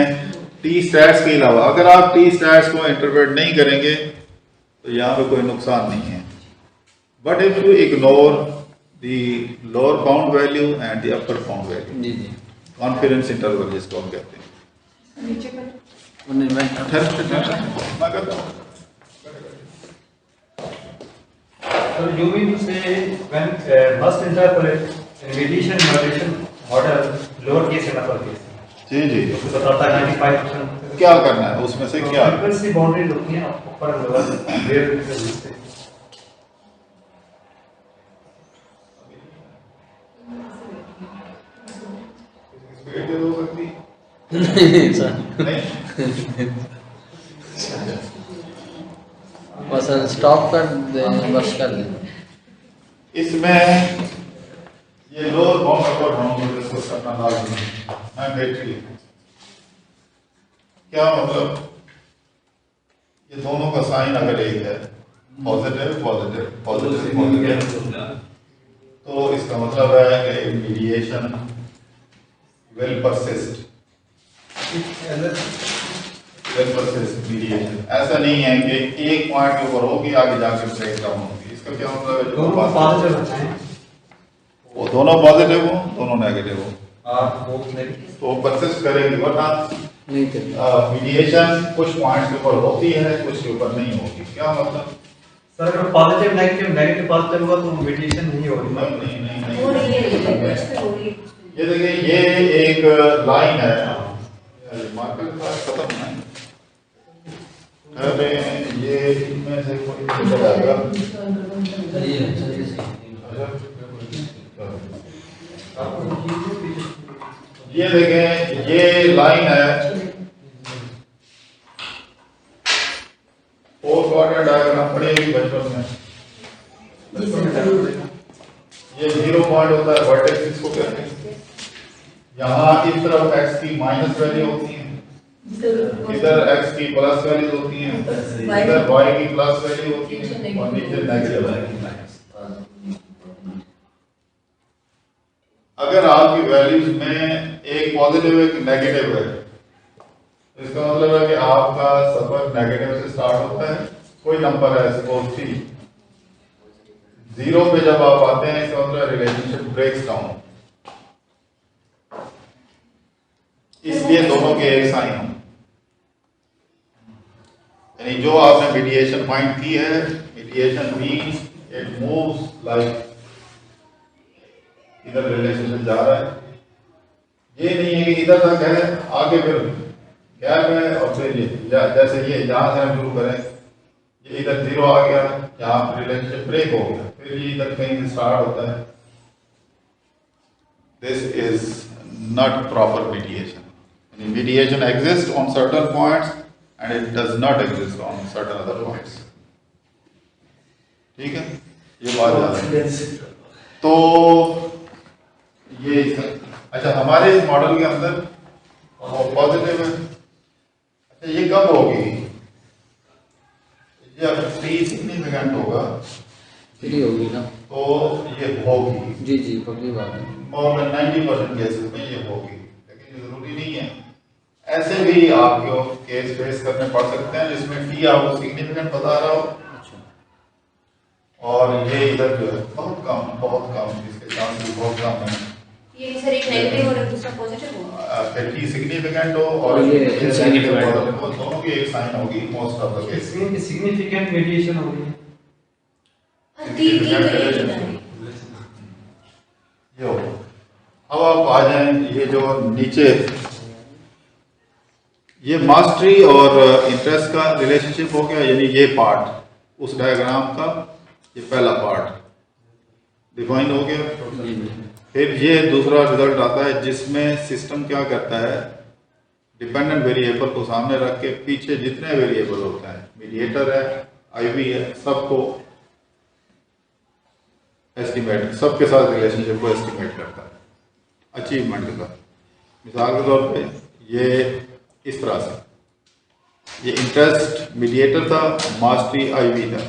टी स्टैट्स के अलावा, अगर आप टी स्टैट्स को इंटरप्रेट नहीं करेंगे तो यहाँ पे कोई नुकसान नहीं है। But if you ignore the lower bound value and the upper bound value, जी जी, कॉन्फिडेंस इंटरवल जिसको हम कहते हैं। मैं करता हूँ। So you mean to say when must interpolate mediation moderation model lower case and upper case? जी जी, तो बताता है 95% क्या करना है उसमें से, क्या फ्रीक्वेंसी बाउंड्री होती है ऊपर और लोअर वेयर से। स्पीड दे दो सकती नहीं सर, नहीं। बस स्टॉप कर दे, बस कर दे। इसमें ये लोअर बाउंड अपर बाउंड इसको करना लाजमी है। बैटरी क्या मतलब, ये दोनों का साइन अगर एक है, पॉजिटिव पॉजिटिव पॉजिटिव पॉजिटिव, तो इसका मतलब है कि मीडिएशन विल परसिस्ट। मीडिएशन ऐसा नहीं है कि एक पॉइंट के ऊपर होगी आगे जाके ब्रेक डाउन होगी। इसका क्या मतलब है, दोनों पॉजिटिव होते हैं, वो दोनों पॉजिटिव हो दोनों नेगेटिव हो वो तो परसिस्ट करेगी, वरना नहीं कर मीडिएशन कुछ पॉइंट्स के ऊपर होती है, कुछ के ऊपर नहीं होगी। क्या मतलब सर अगर पॉजिटिव नेगेटिव नेगेटिव पॉजिटिव हुआ तो मेडिटेशन नहीं होगी। नहीं नहीं नहीं, हो नहीं। रही है, कुछ पे हो रही है। ये देखिए ये एक लाइन है, मार्कर का खत्म है। अरे ये इनमें से कोई निकल आएगा। ये देखें ये लाइन है, फोर क्वाड्रेंट डायग्राम पढ़ेगी बचपन में। ये 0 पॉइंट होता है, वर्टेक्स इसको कहते हैं। यहाँ इस तरफ x की माइनस वैल्यू होती है, इधर x की प्लस वैल्यू होती है, इधर y की प्लस वैल्यू होती है और नीचे नेगेटिव वैल्यू। अगर आपकी वैल्यूज में एक पॉजिटिव एक नेगेटिव है, इसका मतलब है कि आपका सफर नेगेटिव से स्टार्ट होता है। कोई नंबर है सपोज 3, 0 पे जब आप आते हैं इसका मतलब रिलेशनशिप ब्रेक्स डाउन, इसलिए दोनों के एक साइन हो। यानी जो आपने मीडिएशन फाइंड की है, mediation means it moves like, इधर रिलेशनशिप जा रहा है। ये नहीं है कि इधर तक है आगे फिर गैप है और फिर ये जैसे ये जहां से हम शुरू करें, ये इधर 0 आ गया, यहाँ रिलेशनशिप ब्रेक हो गया, फिर फिर ये इधर कहीं स्टार्ट होता है। This is not proper mediation. Mediation exist on certain points and it does not exist on certain other points. ठीक है, ये बात याद है। तो ये अच्छा, हमारे इस मॉडल के अंदर पॉजिटिव है। अच्छा, ये कब होगी? ये अगर 3 सिग्निफिकेंट होगा फ्री होगी ना, तो ये होगी। जी जी पक्की बात है। मोर देन 90% केसेस में ये होगी, लेकिन ये जरूरी नहीं है। ऐसे भी आपको केस फेस करने पड़ सकते हैं जिसमें टी आपको सिग्निफिकेंट बता रहा हो और ये इधर जो है बहुत कम इसके चांसेस बहुत कम है। ये सर एक नेगेटिव और दूसरा पॉजिटिव हो, फिर टी सिग्निफिकेंट हो और ये इनसिग्निफिकेंट हो, दोनों की एक साइन होगी मोस्ट ऑफ द केस। इसमें सिग्निफिकेंट मेडिएशन हो रही है। तीन तो ये चुना है। ये हो। अब आप आ जाएं, ये जो नीचे ये मास्टरी और इंटरेस्ट का रिलेशनशिप हो गया, यानी ये पार्ट उस डायग्राम का ये पहला पार्ट डिफाइन हो गया। फिर ये दूसरा रिजल्ट आता है जिसमें सिस्टम क्या करता है, डिपेंडेंट वेरिएबल को सामने रख के पीछे जितने वेरिएबल होते हैं, मीडिएटर है, आईवी है, सबको एस्टिमेट, सबके साथ रिलेशनशिप को एस्टिमेट करता है अचीवमेंट के साथ। मिसाल के तौर पे ये इस तरह से, ये इंटरेस्ट मीडिएटर था, मास्टरी आईवी था।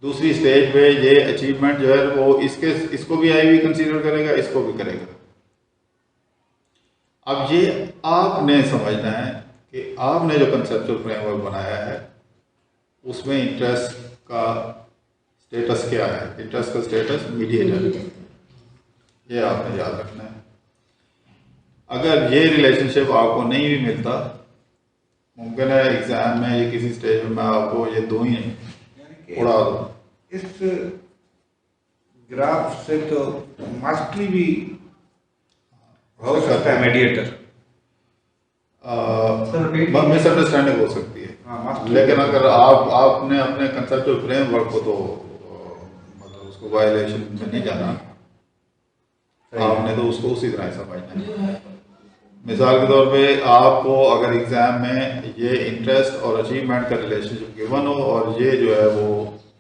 दूसरी स्टेज पे ये अचीवमेंट जो है वो इसको भी आईवी कंसीडर करेगा, इसको भी करेगा। अब ये आपने समझना है कि आपने जो कंसेप्चुअल फ्रेमवर्क बनाया है उसमें इंटरेस्ट का स्टेटस क्या है। इंटरेस्ट का स्टेटस मीडिएटर, ये आपने याद रखना है। अगर ये रिलेशनशिप आपको नहीं भी मिलता, मुमकिन है एग्जाम में ये किसी स्टेज में मैं आपको ये दो ही उड़ा दूं। इस ग्राफ से तो मास्टरी भी हो सकता है मीडिएटर, मिसअंडरस्टैंडिंग हो सकती है। हाँ, लेकिन अगर आपने अपने कंसेप्चुअल फ्रेमवर्क को तो मतलब उसको वायलेशन में नहीं जाना, आपने तो उसको उसी तरह समझना है। मिसाल के तौर पे आपको अगर एग्जाम में ये इंटरेस्ट और अचीवमेंट का रिलेशनशिप गिवन हो और ये जो है वो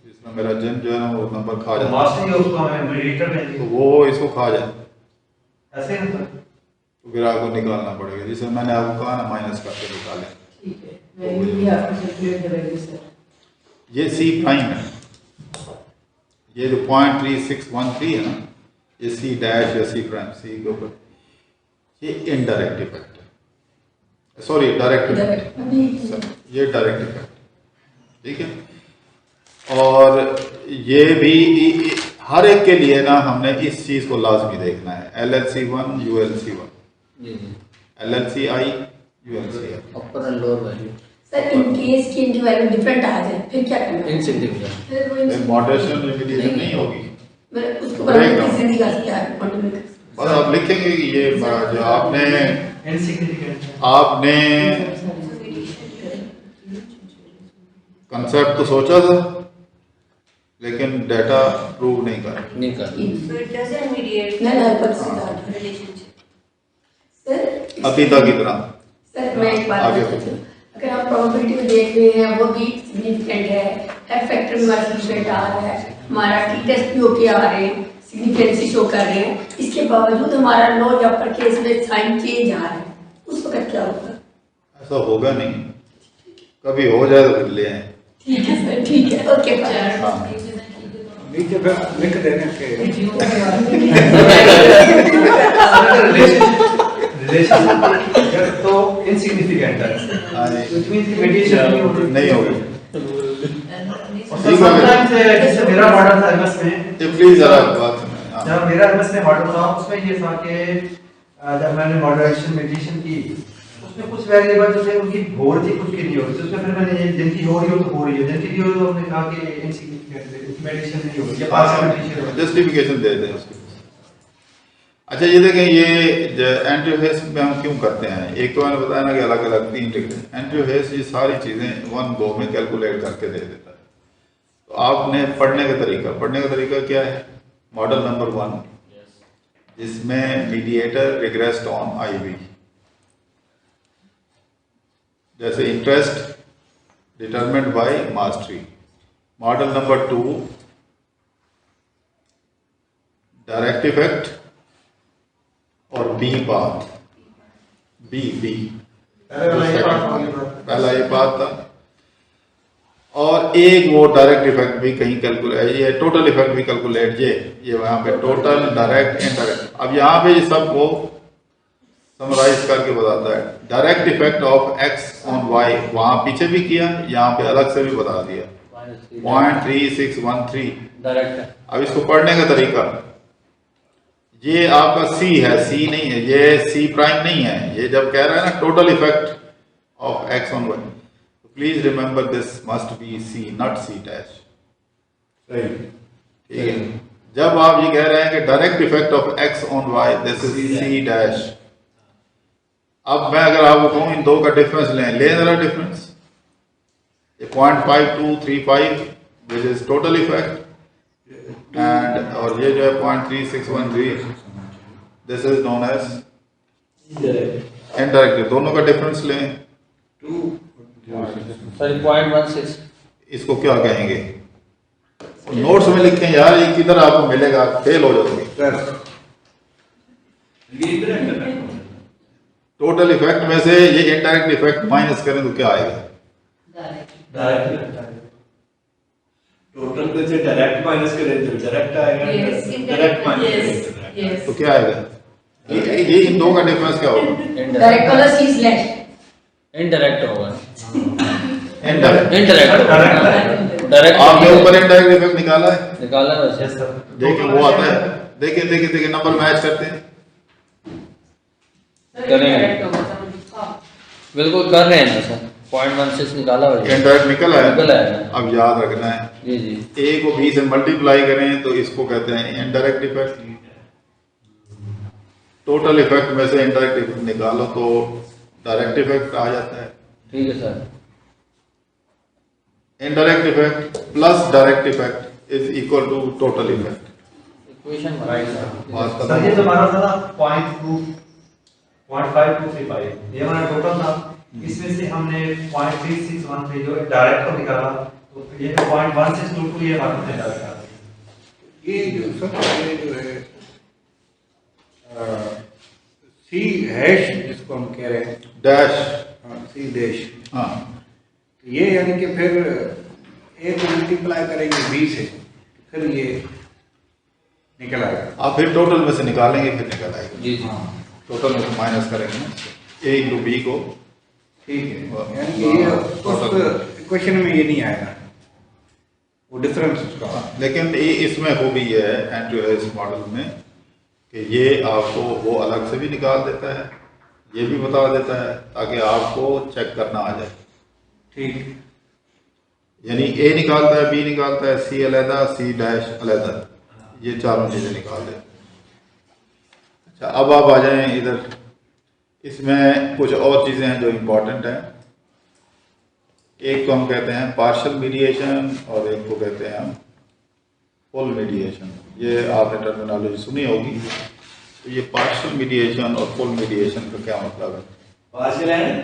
इसमें मेरा जिन जो है ना वो नंबर खा जाए, मास्टरी उसको हमें मीडिएटर में तो वो इसको खा जाए, ऐसे ना तो फिर आपको निकालना पड़ेगा। जिसे मैंने आपको कहा ना माइनस करके निकालें। ठीक है, वैल्यू भी आपको कैलकुलेट करेंगे सर। ये सी प्राइम है, ये जो 0.3613 है ना, ये सी डैश या सी प्राइम, सी के ऊपर ये इनडायरेक्ट इफेक्ट है, सॉरी डायरेक्ट इफेक्ट, ये डायरेक्ट इफेक्ट, ठीक है। और ये भी हर एक के लिए ना हमने इस चीज को लाजमी देखना है, LLC1 ULC1, LLCI ULCI, upper and lower value sir in case की इनकी वैल्यू डिफरेंट आ जाए फिर क्या करना है? इनसिग्निफिकेंट। फिर वो मॉडरेशन रिमीडिएशन नहीं होगी। मतलब उसको बनाने की जिंदगी का क्या है फंडामेंटल। बस आप लिखेंगे कि ये जो आपने इनसिग्निफिकेंट कंसेप्ट तो सोचा था लेकिन डाटा प्रूव नहीं कर नहीं कर So it doesn't mediate No, no, but it's not. relationship. Sir अभी तक की तरह। सर मैं एक बात आगे पूछती हूँ, अगर हम प्रोबेबिलिटी में देख रहे हैं वो भी सिग्निफिकेंट है, एफ फैक्टर भी हमारा सिग्निफिकेंट आ रहा है, हमारा टी टेस्ट भी ओके आ रहे हैं, सिग्निफिकेंसी शो कर रहे हैं, इसके बावजूद हमारा लो या अपर केस में साइन चेंज आ रहा है, उस वक्त क्या होगा? ऐसा होगा नहीं, कभी हो जाए तो फिर ले आए। ठीक है सर, ठीक है, ओके हाँ। नीचे फिर लिख देने के रिलेशन तो इनसिग्निफिकेंट है, हाँ जी। which means कि मेडिएशन नहीं होगी। नहीं होगी। और sometimes जैसे मेरा मॉडल था एमएस में, ये प्लीज जरा बात सुनें। हाँ। जब मेरा एमएस में मॉडल था उसमें ये था कि जब मैंने मॉडरेशन मेडिएशन की उसमें कुछ वेरिएबल जो थे उनकी हो रही थी, कुछ की नहीं हो रही थी। उसमें फिर मैंने जिनकी हो रही हो तो हो रही है, जिनकी नहीं हो रही तो हमने कहा कि इनसिग्निफिकेंट है, मेडिएशन नहीं हो रही, ये पार्शियल मेडिएशन है। जस्टिफिकेशन दे दें उसकी। अच्छा ये देखें, ये एंट्रीहेस में हम क्यों करते हैं, एक तो मैंने बताया ना कि अलग अलग 3 डिग्री एंट्रीहेस, ये सारी चीजें वन गो में कैलकुलेट करके दे देता है। तो आपने पढ़ने का तरीका क्या है? मॉडल नंबर 1 जिसमें मीडिएटर रिग्रेस्ड ऑन IV, जैसे interest determined bye mastery. Model number 2 direct effect और बी पाथ, बी पहला ये पाथ था, और एक वो डायरेक्ट इफेक्ट भी कहीं कैलकुलेट, ये टोटल इफेक्ट भी कैलकुलेट, ये वहां पे टोटल, डायरेक्ट, इनडायरेक्ट। अब यहाँ पे ये सबको समराइज करके बताता है। Direct effect of x on y वहां पीछे भी किया, यहाँ पे अलग से भी बता दिया, 0.3613 डायरेक्ट है। अब इसको पढ़ने का तरीका, ये आपका C है, C नहीं है, ये C प्राइम नहीं है। ये जब कह रहा है ना total effect of x on y, please remember this must be C, not C dash. ठीक है, जब आप ये कह रहे हैं कि direct effect of x on y, this is C dash. अब मैं अगर आपको कहूं इन दो का डिफरेंस ले जरा difference, 0.5235 which is total effect, and और ये जो है 0.3613, this is known as indirect. दोनों का डिफरेंस लें, सॉरी 0.16। इसको क्या कहेंगे? नोट्स में लिखें यार, ये किधर आपको मिलेगा, फेल हो जाओगे। टोटल इफेक्ट में से ये इनडायरेक्ट इफेक्ट माइनस करें तो क्या आएगा? टोटल में से डायरेक्ट माइनस करें तो डायरेक्ट आएगा, डायरेक्ट माइनस तो क्या आएगा? ये इन दो का डिफरेंस क्या होगा? डायरेक्ट वाला C स्लैश इनडायरेक्ट होगा। इनडायरेक्ट। इनडायरेक्ट डायरेक्ट आपने ऊपर इनडायरेक्ट इफेक्ट निकाला है, निकाला वैसे। देखिए वो आता है, देखिए नंबर मैच करते हैं, करेंगे, बिल्कुल कर रहे हैं ना सर। 0.16 निकाला हुआ है, इनडायरेक्ट निकला निकला है। है। अब याद रखना है, जी जी, A को B से मल्टीप्लाई करें तो इसको कहते हैं इनडायरेक्ट इफेक्ट। टोटल इफेक्ट में से इनडायरेक्ट इफेक्ट निकालो तो डायरेक्ट इफेक्ट आ जाता है। ठीक है sir. Indirect effect plus direct effect is equal to total effect. Equation बनाई सर। बात सर ये खत्म। तो हमारा था 0.5235, ये हमारा टोटल था। इसमें से हमने 0.3613 जो डायरेक्ट को निकाला, तो ये 0.1622 ये हमारा डायरेक्ट। ये जो सर ये जो है C हैश जिसको हम कह रहे हैं, डैश, C डैश, हाँ ये यानी कि फिर A को मल्टीप्लाई करेंगे B से, फिर ये निकल आएगा। आप फिर टोटल में से निकालेंगे, फिर निकल आएगा। जी जी, टोटल में से माइनस करेंगे ना, A इंटू B को। ठीक है, यानी कि ये उस इक्वेशन में ये नहीं आएगा, वो डिफरेंस उसका। लेकिन ये इसमें खूबी ये है एंड मॉडल में कि ये आपको वो अलग से भी निकाल देता है, ये भी बता देता है, ताकि आपको चेक करना आ जाए। ठीक, यानी A निकालता है, B निकालता है, C अलहदा, C डैश अलहदा, ये चारों चीजें निकाल दें। अच्छा, अब आप आ जाएं इधर। इसमें कुछ और चीजें हैं जो इम्पोर्टेंट हैं। एक को हम कहते हैं पार्शियल मीडिएशन और एक को कहते हैं हम फुल मीडिएशन। ये आपने टर्मिनोलॉजी सुनी होगी। तो ये पार्शियल मीडिएशन और फुल मीडिएशन का क्या मतलब है? Partial and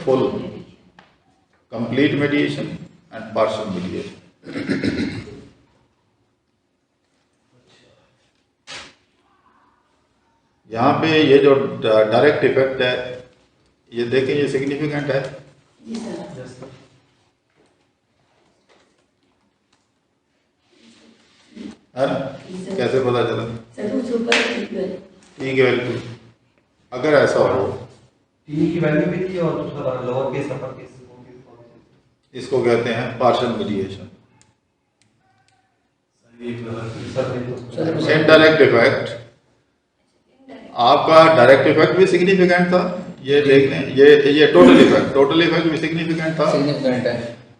full, complete mediation and partial mediation. यहाँ पे ये जो डायरेक्ट इफेक्ट है, ये देखें, ये सिग्निफिकेंट है। है ना? कैसे पता चला? T की वैल्यू, अगर ऐसा हो, T की वैल्यू भी थी और दूसरा लोअर केस अपर केस, इसको कहते हैं पार्शियल मीडिएशन। इनडायरेक्ट इफेक्ट, आपका डायरेक्ट इफेक्ट भी सिग्निफिकेंट था, ये देख लें, ये टोटल इफेक्ट भी सिग्निफिकेंट था, सिग्निफिकेंट है।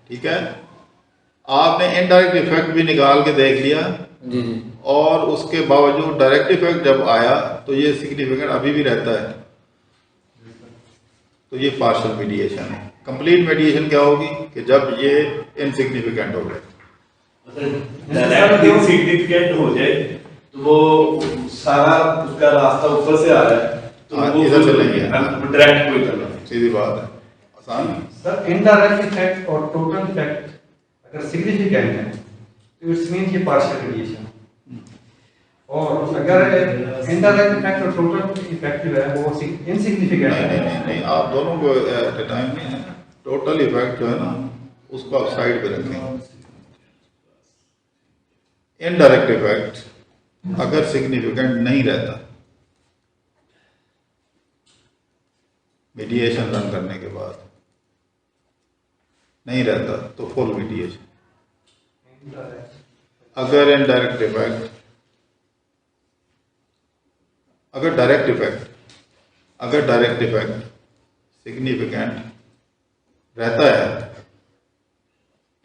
ठीक है। आपने इनडायरेक्ट इफेक्ट भी निकाल के देख लिया, जी जी, और उसके बावजूद डायरेक्ट इफेक्ट जब आया तो ये सिग्निफिकेंट अभी भी रहता है, तो ये पार्शियल मीडिएशन है। कंप्लीट मीडिएशन क्या होगी कि जब ये इनसिग्निफिकेंट हो गए। डायरेक्ट इनसिग्निफिकेंट हो जाए तो वो सारा उसका रास्ता ऊपर से आ रहा है तो हाँ, वो इधर चलेंगे। डायरेक्ट कोई करना सीधी बात है, आसान है। सर इनडायरेक्ट इफेक्ट और टोटल इफेक्ट अगर सिग्निफिकेंट है तो इट्स मीन ये पार्शियल वेरिएशन, और अगर इनडायरेक्ट इफेक्ट और टोटल इफेक्ट जो है वो इनसिग्निफिकेंट है। नहीं, आप दोनों को एट ए टाइम नहीं है। टोटल इफेक्ट जो है ना उसको आप साइड पे रखें। इनडायरेक्ट इफेक्ट अगर सिग्निफिकेंट नहीं रहता मीडिएशन रन करने के बाद नहीं रहता तो फुल मीडिएशन। अगर इनडायरेक्ट इफेक्ट अगर डायरेक्ट इफेक्ट सिग्निफिकेंट रहता है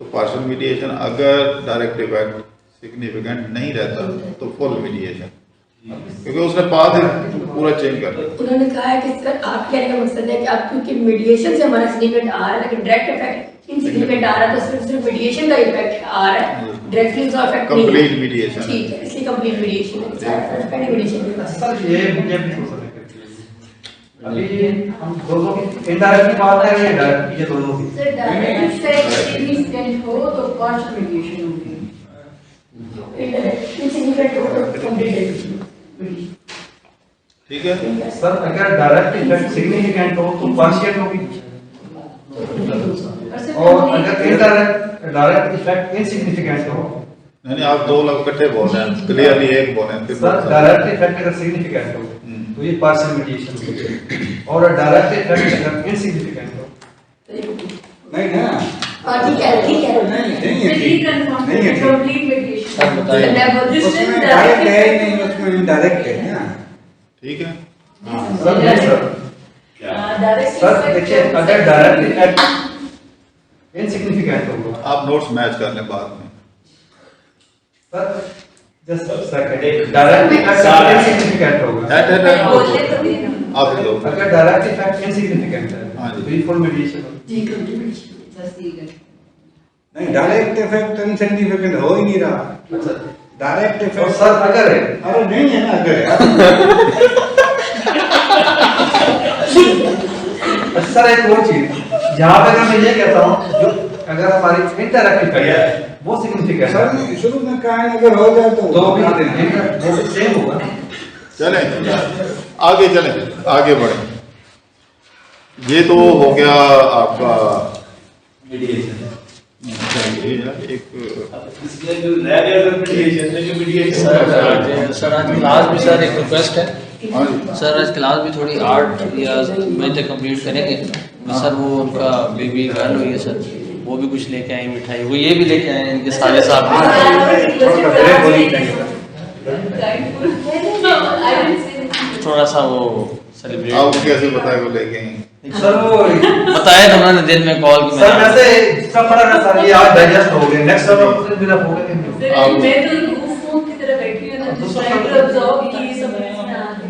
तो पार्शियल मीडिएशन, अगर डायरेक्ट इफेक्ट सिग्निफिकेंट नहीं रहता तो फुल मीडिएशन, क्योंकि उसने पाथ पूरा चेंज कर दिया। उन्होंने कहा है कि सर आप कहने का मकसद है कि आप क्योंकि मीडिएशन से हमारा सिग्निफिकेंट आ रहा है लेकिन डायरेक्ट इफेक्ट इनसिग्निफिकेंट आ रहा है तो सिर्फ मीडिएशन का इफेक्ट आ रहा है, डायरेक्टली उसका इफेक्ट नहीं है। Complete mediation. ठीक है, इसलिए कंप्लीट मीडिएशन है। सारा मीडिएशन के पास सर ये मुझे भी थोड़ा सा अभी हम दोनों की इनडायरेक्ट की बात है या डायरेक्ट की, ये दोनों की। सर डायरेक्ट इफेक्ट सिग्निफिकेंट हो तो पार्शियल मीडिएशन होगी, इनसिग्निफिकेंट हो तो कंप्लीट। ठीक है सर अगर डायरेक्ट इफेक्ट सिग्निफिकेंट हो तो पार्शियल होगी, और अगर इनडायरेक्ट डायरेक्ट इफेक्ट इनसिग्निफिकेंट हो। नहीं, आप दो लोग इकट्ठे बोल रहे हैं, क्लियरली एक बोल रहे हैं। सर डायरेक्ट इफेक्ट अगर सिग्निफिकेंट हो तो ये पार्शियल मीडिएशन होगी, और डायरेक्ट इफेक्ट अगर इनसिग्निफिकेंट हो नहीं ना, हाँ ठीक है, ठीक है। नहीं है, Really confirm नहीं है, complete mediation. सर बताइए। This is उसमें direct डायरेक्ट है ही effect. नहीं, उसमें इनडायरेक्ट है ना। ठीक है। सर नहीं सर Direct सर effect देखिए of अगर डायरेक्ट इफेक्ट इनसिग्निफिकेंट होगा आप नोट्स मैच कर लें बाद में। Sir just second, direct effect insignificant होगा। बोलने तो देना। आप दो। अगर डायरेक्ट इफेक्ट इनसिग्निफिकेंट है हाँ जी। तो ये फुल मीडिएशन होगा। जी कंप्लीट। नहीं, डायरेक्ट इफेक्ट इनसिग्निफिकेंट हो ही नहीं रहा। अच्छा डायरेक्ट तो इफेक्ट सर अगर है अरे नहीं है ना, अगर है। सर एक और चीज यहाँ पे अगर मैं ये कहता हूँ जो अगर हमारी इंटरैक्ट इफेक्ट है वो सिग्निफिकेंट सर है ने शुरू में कहा है अगर हो जाए तो भी वो सेम होगा। चलें आगे चलें, आगे बढ़ें। ये तो हो गया आपका मीडिएशन। ये एक इसलिए जो रह गया सर मीडिएशन में, जो मीडिएशन सर आज क्लास भी सर एक रिक्वेस्ट है हाँ जी। सर, आज क्लास भी थोड़ी 8 या बजे तक कंप्लीट करेंगे। सर वो उनका बेबी गर्ल हुई है सर, वो भी कुछ लेके आए मिठाई, वो ये भी लेके आए हैं इनके साले साहब थोड़ा सा वो सेलिब्रेट। आप कैसे बताए वो लेके आए? सर वो बताया था उन्होंने दिन में कॉल की सर वैसे सब पता ना सर ये आज डाइजेस्ट हो गए, नेक्स्ट टाइम आपको दिन होगा कि मैं तो रूफ की तरह बैठी हूँ ना, just trying to absorb कि ये सब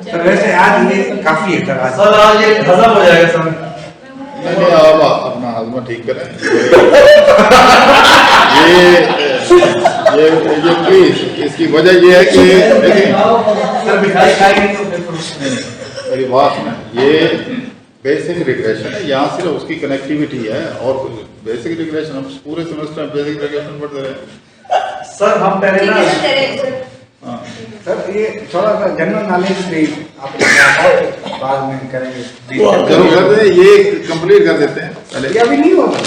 सर वैसे आज ये काफी है सर। आज सर आज ये हजम हो जाएगा सर। नहीं, आप अपना हजमा ठीक करें। ये प्लीज, इसकी वजह ये है कि देखिए सर मिठाई खाएंगे तो फिर मेरी बात सुना, ये बेसिक रिग्रेशन है, यहाँ सिर्फ उसकी कनेक्टिविटी है और बेसिक रिग्रेशन हम पूरे सेमेस्टर में बेसिक रिग्रेशन पढ़ते रहे। सर हम पहले ना हाँ सर ये थोड़ा सा जनरल नॉलेज भी आप बाद में करेंगे। जरूर कर दें, ये कंप्लीट कर देते हैं ये पहले। अभी नहीं होगा।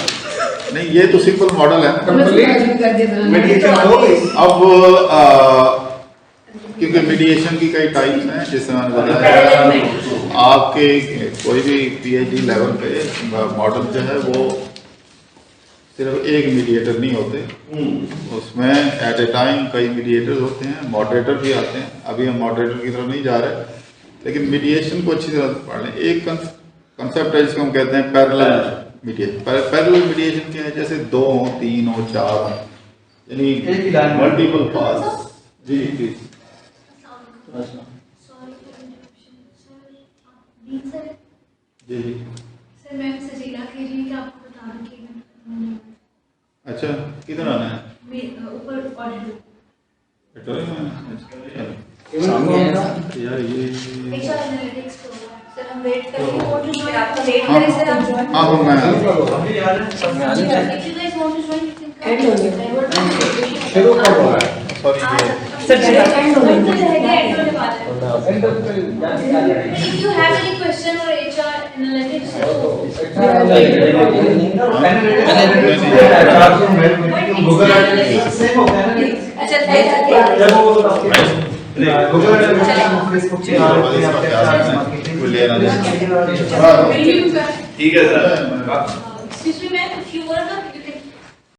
नहीं, ये तो सिंपल मॉडल है ना। कंप्लीट मीडिएशन हो गई। अब क्योंकि मीडिएशन की कई टाइप्स हैं, जैसे मैंने बताया आपके कोई भी पीएचडी लेवल पे मॉडल जो है वो सिर्फ एक मीडिएटर नहीं होते, उसमें एट ए टाइम कई मीडिएटर्स होते हैं, मॉडरेटर भी आते हैं। अभी हम मॉडरेटर की तरफ नहीं जा रहे, लेकिन मीडिएशन को अच्छी तरह से पढ़ लें। एक कंसेप्ट है जिसको हम कहते हैं पैरेलल मीडिएशन। पैरेलल मीडिएशन क्या है? जैसे 2 हो, 3 हो, 4 हो, यानी मल्टीपल पास। जी प्लीज। जी जी। सर मैं सजीला कह रही हूँ कि आपको बता दूं कि अच्छा, किधर आना है? ऊपर सामने है यार ये HR एनालिटिक्स तो सर हम वेट करेंगे व्हाट टू ज्वाइन आपका वेट करें सर आप ज्वाइन हाँ मैं अभी याद है सब में आने चाहिए if you guys want to join you End हो गया। कैन शुरू कब हो रहा है? सॉरी सर एंड हो गया। If you have any question or HR analytics, Google analytics same हो गया ना अच्छा थैंक जब वो गूगल एनालिटिक्स फेसबुक पे आ रहे हैं कोई लेना नहीं you. ठीक है sir Excuse me, ma'am. If you were the